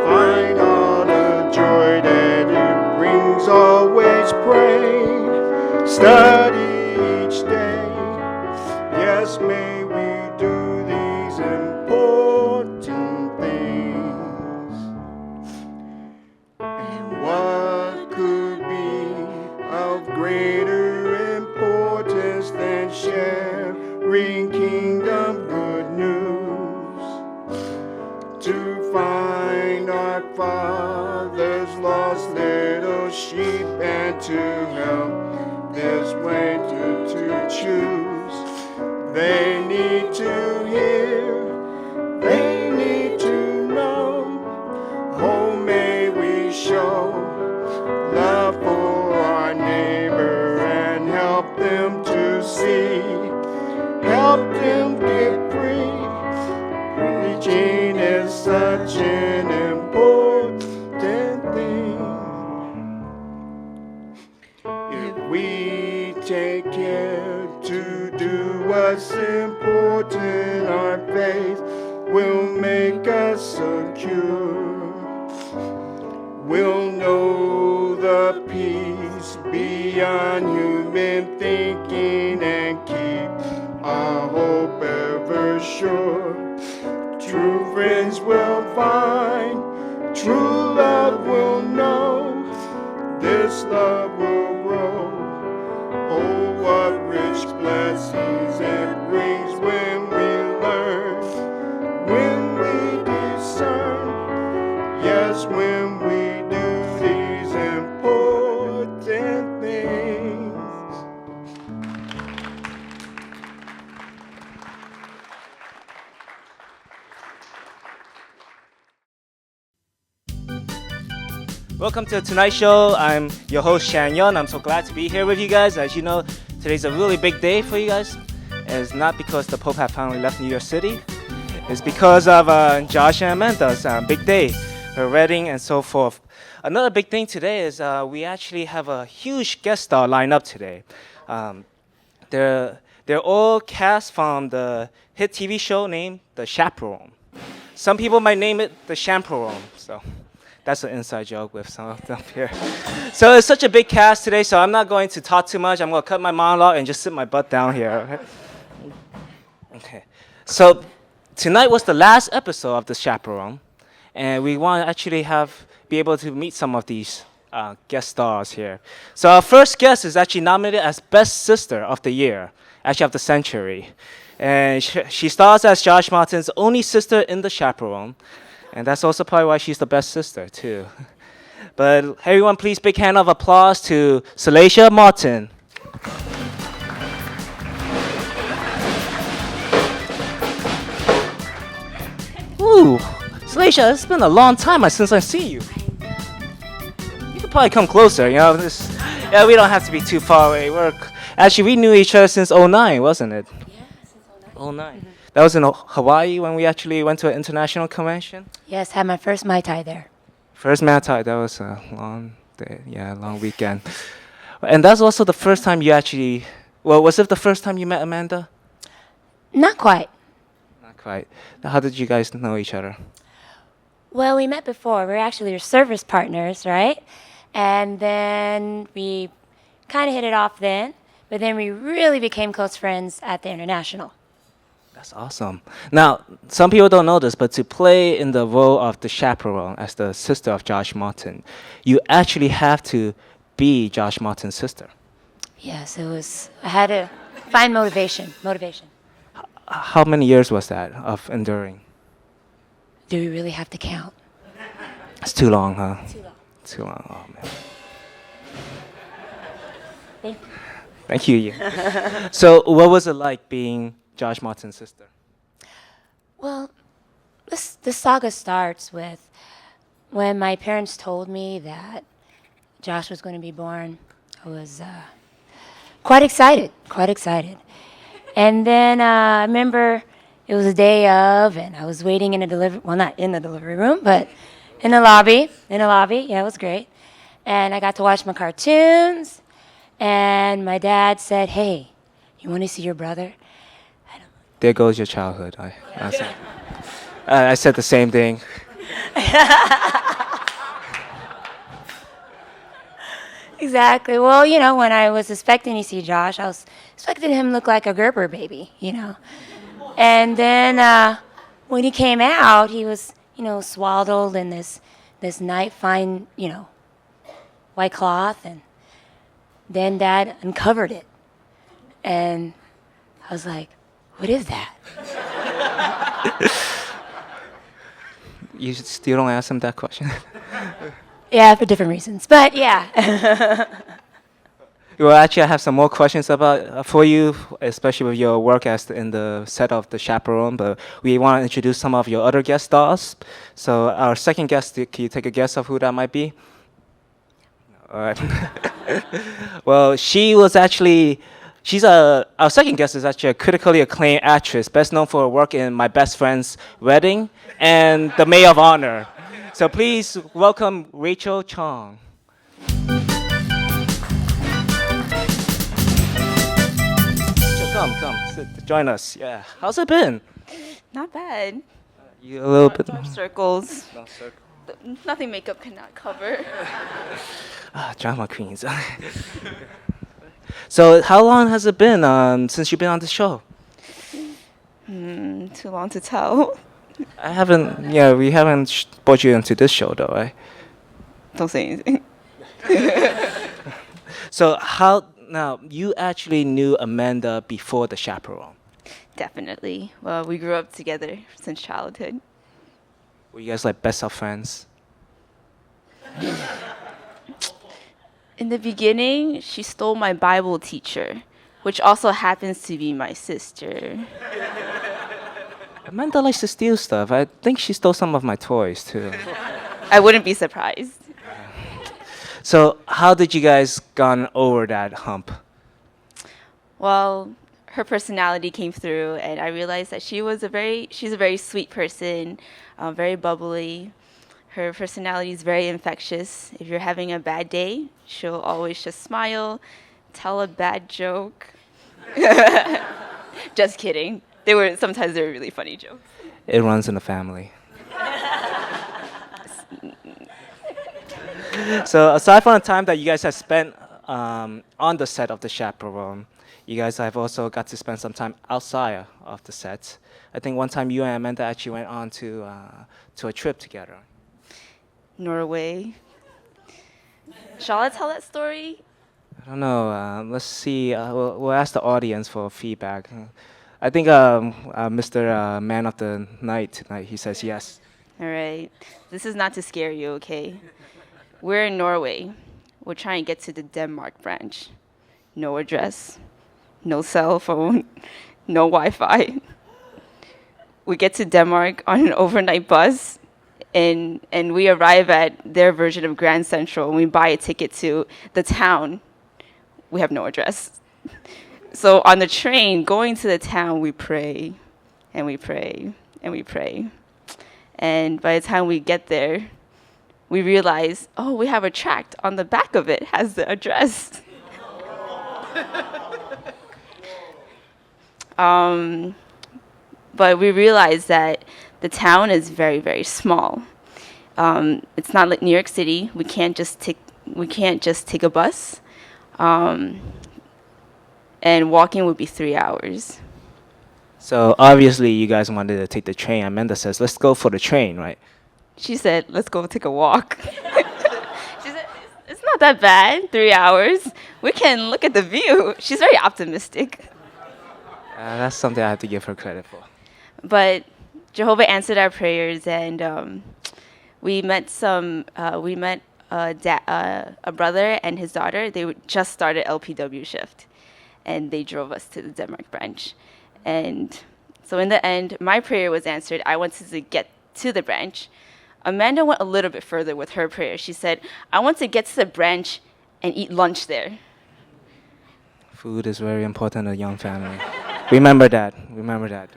Find all the joy that it brings, always pray, study each day. Yes, may we do these important things. And what could be of greater importance than sharing kingdom good news? To find our Father's lost little sheep and to help this way to choose. They need to hear, they need to know. Oh, may we show love for our neighbor and help them to see, help them get free. Preaching is such an important thing. If we take care to do what's important, our faith will make us secure. We'll know the peace beyond human thinking and keep our hope ever sure. True friends will find, true love will know, this love will grow. Oh, what rich blessings it brings when we learn, when we discern, yes, when we do these important things. Welcome to the Tonight Show. I'm your host, Shan Yun. I'm so glad to be here with you guys. As you know, today's a really big day for you guys. And it's not because the Pope have finally left New York City. It's because of Josh and Amanda's big day, her wedding and so forth. Another big thing today is we actually have a huge guest star lined up today. They're all cast from the hit TV show named The Chaperone. Some people might name it The Chaperone. So that's an inside joke with some of them here. So it's such a big cast today, so I'm not going to talk too much. I'm going to cut my monologue and just sit my butt down here. Okay. So tonight was the last episode of The Chaperone, and we want to actually be able to meet some of these guest stars here. So our first guest is actually nominated as Best Sister of the Year, actually of the century. And she stars as Josh Martin's only sister in The Chaperone. And that's also probably why she's the best sister, too. But everyone, please, big hand of applause to Celestia Martin. Ooh, Celestia, it's been a long time since I've seen you. You could probably come closer, you know. Yeah, we don't have to be too far away. Actually, we knew each other since '09, wasn't it? Yeah, since '09. That was in Hawaii when we actually went to an international convention. Yes, had my first Mai Tai there. First Mai Tai, that was a long day, yeah, long weekend. And that's also the first time you actually, well, was it the first time you met Amanda? Not quite. Not quite. How did you guys know each other? Well, we met before. We were actually service partners, right? And then we kind of hit it off then, but then we really became close friends at the international. That's awesome. Now, some people don't know this, but to play in the role of the chaperone as the sister of Josh Martin, you actually have to be Josh Martin's sister. Yes, I had to find motivation. How many years was that of enduring? Do we really have to count? It's too long, huh? Too long. Too long, oh man. Thank you. Thank you. So, what was it like being Josh Martin's sister? Well, this saga starts with when my parents told me that Josh was going to be born. I was quite excited. And then I remember it was a day of, and I was waiting in a not in the delivery room, but in the lobby. Yeah, it was great. And I got to watch my cartoons, and my dad said, "Hey, you want to see your brother?" There goes your childhood. I said the same thing. Exactly. Well, when I was expecting to see Josh, I was expecting him to look like a Gerber baby, And then when he came out, he was, swaddled in this nice fine, white cloth, and then Dad uncovered it, and I was like, "What is that?" You still don't ask him that question? Yeah, for different reasons, but yeah. Well, actually, I have some more questions for you, especially with your work as in the set of the chaperone. But we want to introduce some of your other guest stars. So our second guest, can you take a guess of who that might be? All right. Well, our second guest is actually a critically acclaimed actress, best known for her work in My Best Friend's Wedding and The Maid of Honor. So please welcome Rachel Chong. Come, join us. Yeah, how's it been? Not bad. You a little bit. Dark circles. Nothing makeup cannot cover. Drama queens. So, how long has it been since you've been on the show? Too long to tell. We haven't brought you into this show though, right? Don't say anything. So now you actually knew Amanda before the chaperone? Definitely. Well, we grew up together since childhood. Were you guys like best of friends? In the beginning, she stole my Bible teacher, which also happens to be my sister. Amanda likes to steal stuff. I think she stole some of my toys too. I wouldn't be surprised. So how did you guys gone over that hump? Well, her personality came through, and I realized that she's a very sweet person, very bubbly. Her personality is very infectious. If you're having a bad day, she'll always just smile, tell a bad joke. Just kidding. Sometimes they were really funny jokes. It runs in the family. So aside from the time that you guys have spent on the set of the chaperone, you guys have also got to spend some time outside of the set. I think one time you and Amanda actually went on to a trip together. Norway. Shall I tell that story? I don't know. Let's see. We'll ask the audience for feedback. I think Mr. Man of the Night tonight, he says yes. All right. This is not to scare you, okay? We're in Norway. We're trying to get to the Denmark branch. No address, no cell phone, no Wi-Fi. We get to Denmark on an overnight bus, and we arrive at their version of Grand Central, and we buy a ticket to the town. We have no address. So on the train, going to the town, we pray, and we pray and we pray. And by the time we get there, we realize, oh, we have a tract on the back of it has the address. But we realized that the town is very, very small. It's not like New York City. We can't just take a bus, and walking would be 3 hours. So obviously you guys wanted to take the train. Amanda says, let's go for the train, right? She said, let's go take a walk. She said, it's not that bad, 3 hours. We can look at the view. She's very optimistic. That's something I have to give her credit for. But Jehovah answered our prayers, and we met a brother and his daughter. They just started LPW shift, and they drove us to the Denmark branch. And so in the end, my prayer was answered. I wanted to get to the branch. Amanda went a little bit further with her prayer. She said, I want to get to the branch and eat lunch there. Food is very important in a young family. Remember that. Remember that.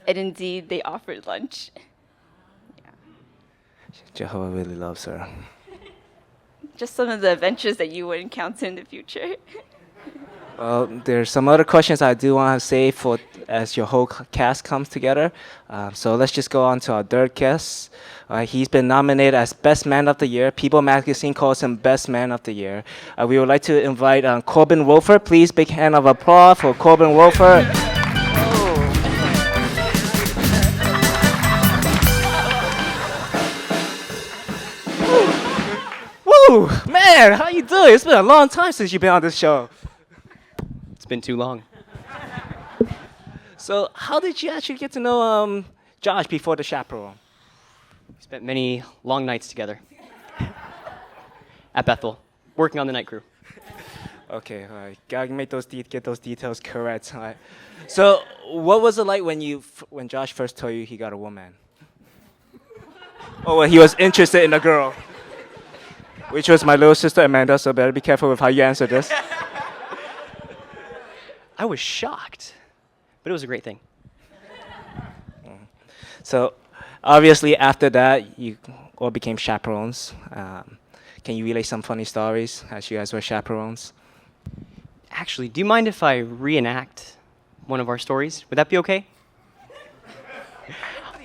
And indeed, they offered lunch. Jehovah really loves her. Just some of the adventures that you would encounter in the future. Well, there's some other questions I do want to say for as your whole cast comes together. So let's just go on to our third guest. He's been nominated as Best Man of the Year. People Magazine calls him Best Man of the Year. We would like to invite Corbin Wolford. Please, big hand of applause for Corbin Wolford. Woo! Man, how you doing? It's been a long time since you've been on this show. It's been too long. So how did you actually get to know Josh before the chaperone? We spent many long nights together at Bethel, working on the night crew. Okay, all right. Gotta make get those details correct. All right. So what was it like when Josh first told you he got a woman? Oh, well, he was interested in a girl, which was my little sister Amanda. So better be careful with how you answer this. I was shocked, but it was a great thing. So, obviously, after that, you all became chaperones. Can you relate some funny stories as you guys were chaperones? Actually, do you mind if I reenact one of our stories? Would that be okay?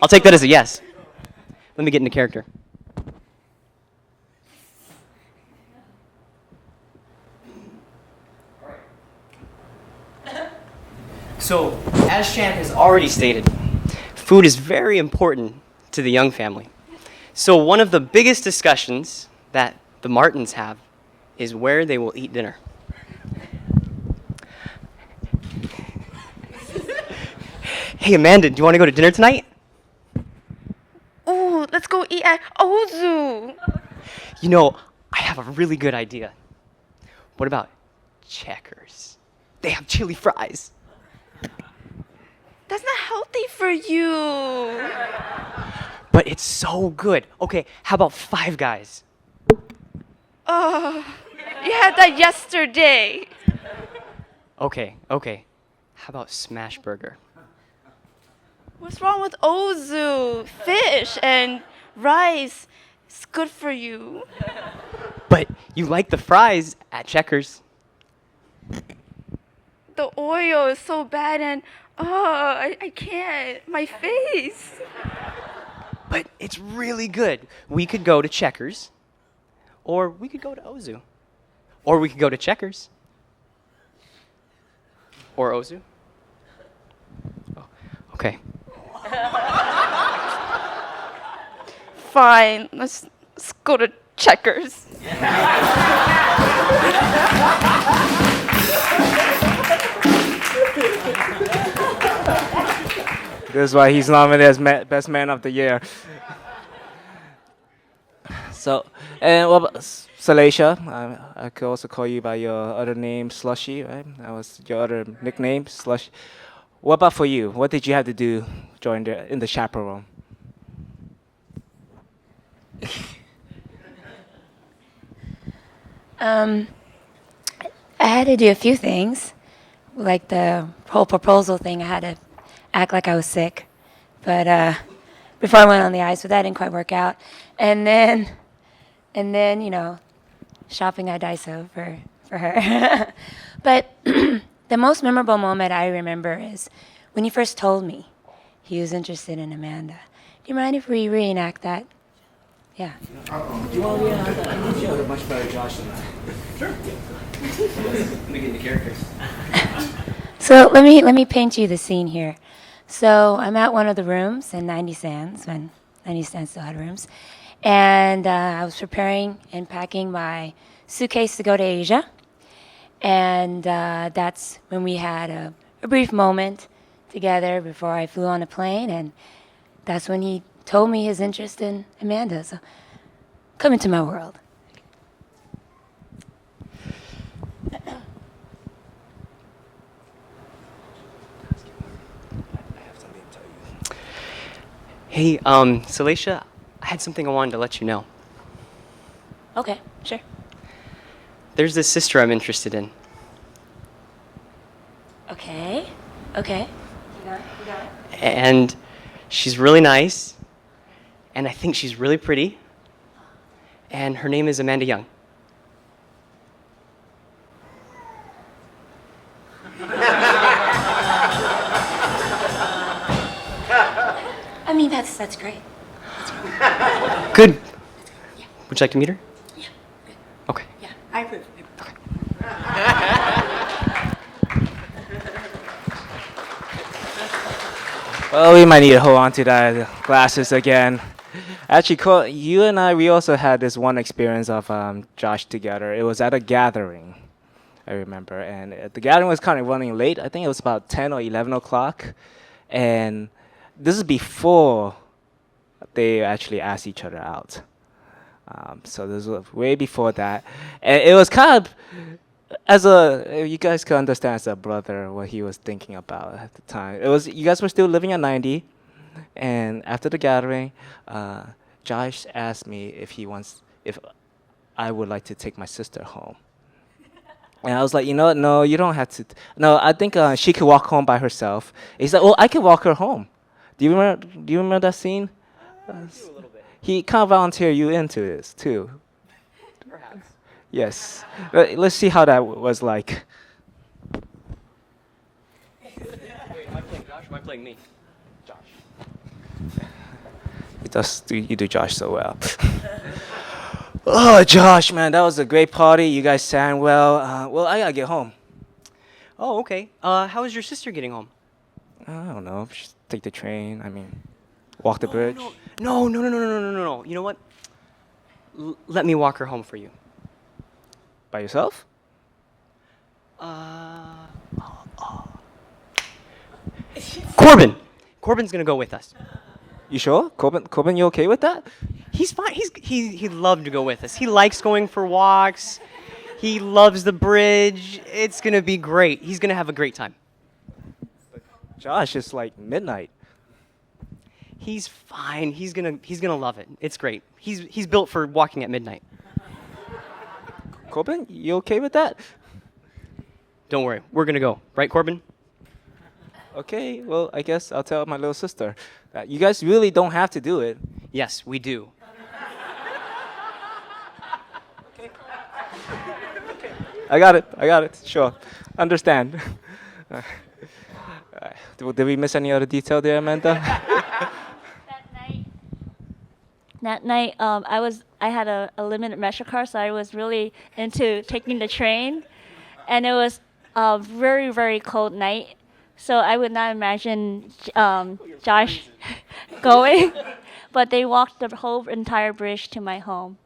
I'll take that as a yes. Let me get into character. So, as Chan has already stated, food is very important to the Young family. So one of the biggest discussions that the Martins have is where they will eat dinner. Hey Amanda, do you want to go to dinner tonight? Ooh, let's go eat at Ozu. You know, I have a really good idea. What about Checkers? They have chili fries. That's not healthy for you. But it's so good. Okay, how about Five Guys? Oh, you had that yesterday. Okay. How about Smash Burger? What's wrong with Ozu? Fish and rice. It's good for you. But you like the fries at Checkers. The oil is so bad and I can't. My face. But it's really good. We could go to Checkers, or we could go to Ozu, or we could go to Checkers, or Ozu. Oh, okay. Fine, let's go to Checkers. This is why he's nominated as Best Man of the Year. So, and what about Salacia? I could also call you by your other name, Slushy, right? That was your other nickname, Slush. What about for you? What did you have to do in the chaperone? I had to do a few things, like the whole proposal thing. I had to act like I was sick. But before I went on the ice, but that didn't quite work out. And then, shopping at Daiso for her. But the most memorable moment I remember is when he first told me he was interested in Amanda. Do you mind if we reenact that? Yeah. You want to I need you a much better Josh than that. Sure. Let me get into characters. So let me paint you the scene here. So I'm at one of the rooms in 90 Sands, when 90 Sands still had rooms. And I was preparing and packing my suitcase to go to Asia. And that's when we had a brief moment together before I flew on a plane. And that's when he told me his interest in Amanda. So come into my world. Hey, Salacia, I had something I wanted to let you know. Okay, sure. There's this sister I'm interested in. Okay. You got it. And she's really nice, and I think she's really pretty, and her name is Amanda Young. I mean, that's great. Good. Would you like to meet her? Yeah. Good. Okay. Yeah, I approve. Well, we might need to hold on to that glasses again. Actually, you and I, we also had this one experience of Josh together. It was at a gathering, I remember. And the gathering was kind of running late. I think it was about 10 or 11 o'clock. And this is before they actually asked each other out. So this was way before that. And it was kind of, you guys can understand as a brother what he was thinking about at the time. It was, you guys were still living at 90. And after the gathering, Josh asked me if I would like to take my sister home. And I was like, you know what? No, you don't have to. No, I think she could walk home by herself. He's like, well, I could walk her home. Do you remember that scene? He kind of volunteered you into this too. Perhaps. Yes. Let's see how that was like. Wait, am I playing Josh or am I playing me? You do Josh so well. Oh, Josh, man, that was a great party. You guys sang well. Well, I gotta get home. Oh, okay. How is your sister getting home? I don't know. Just take the train. I mean, walk the bridge. No. You know what? Let me walk her home for you. By yourself? Corbin! Corbin's gonna go with us. You sure? Corbin, you okay with that? He's fine. He'd love to go with us. He likes going for walks. He loves the bridge. It's gonna be great. He's gonna have a great time. Josh, it's like midnight. He's fine. He's gonna love it. It's great. He's built for walking at midnight. Corbin, you okay with that? Don't worry. We're gonna go. Right, Corbin? Okay, well, I guess I'll tell my little sister. You guys really don't have to do it. Yes, we do. I got it. Sure. Understand. Did we miss any other detail there, Amanda? That night, I had a limited measure car, so I was really into taking the train, and it was a very, very cold night. So I would not imagine Josh going, but they walked the whole entire bridge to my home.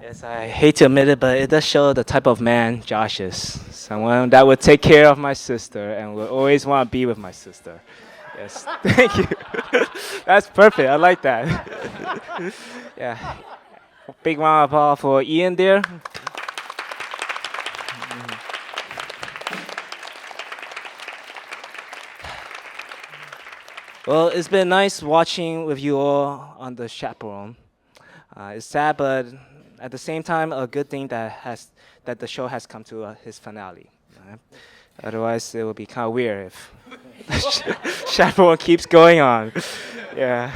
Yes, I hate to admit it, but it does show the type of man Josh is. Someone that would take care of my sister and would always want to be with my sister. Yes, thank you. That's perfect. I like that. Yeah. Big round of applause for Ian there. Well, it's been nice watching with you all on the chaperone. It's sad, but at the same time, a good thing that the show has come to his finale. Otherwise, it will be kind of weird if chaperone keeps going on. Yeah.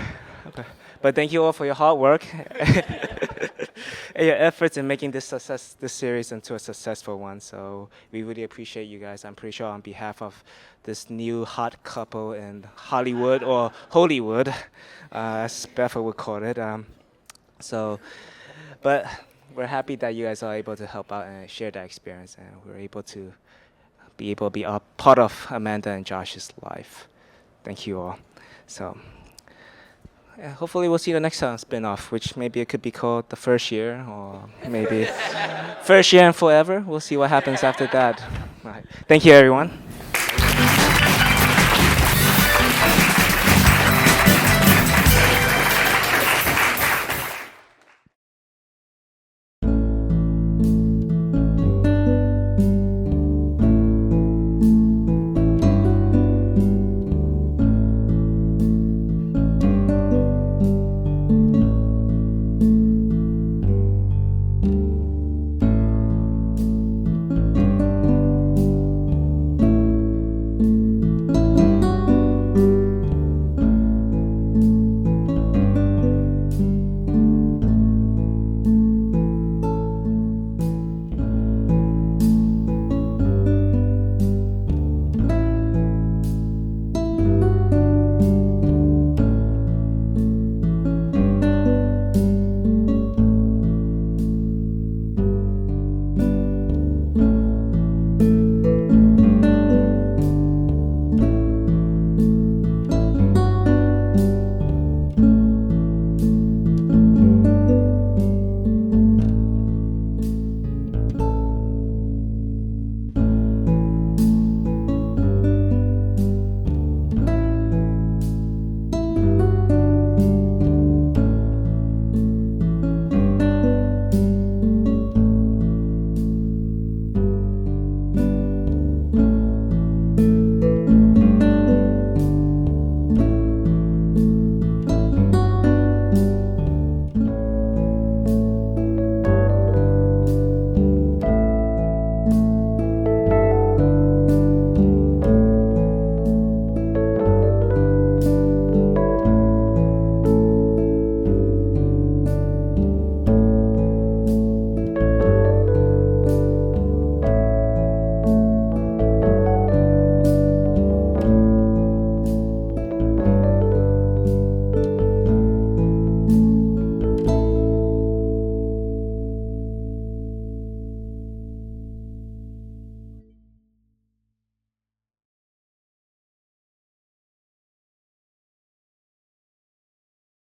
But thank you all for your hard work and your efforts in making this series into a successful one. So we really appreciate you guys. I'm pretty sure on behalf of this new hot couple in Hollywood or Holywood, as Bethel would call it. But we're happy that you guys are able to help out and share that experience, and we're able to be a part of Amanda and Josh's life. Thank you all. So. Yeah, hopefully we'll see the next spin-off, which maybe it could be called The First Year, or maybe First Year and Forever. We'll see what happens after that. All right. Thank you, everyone.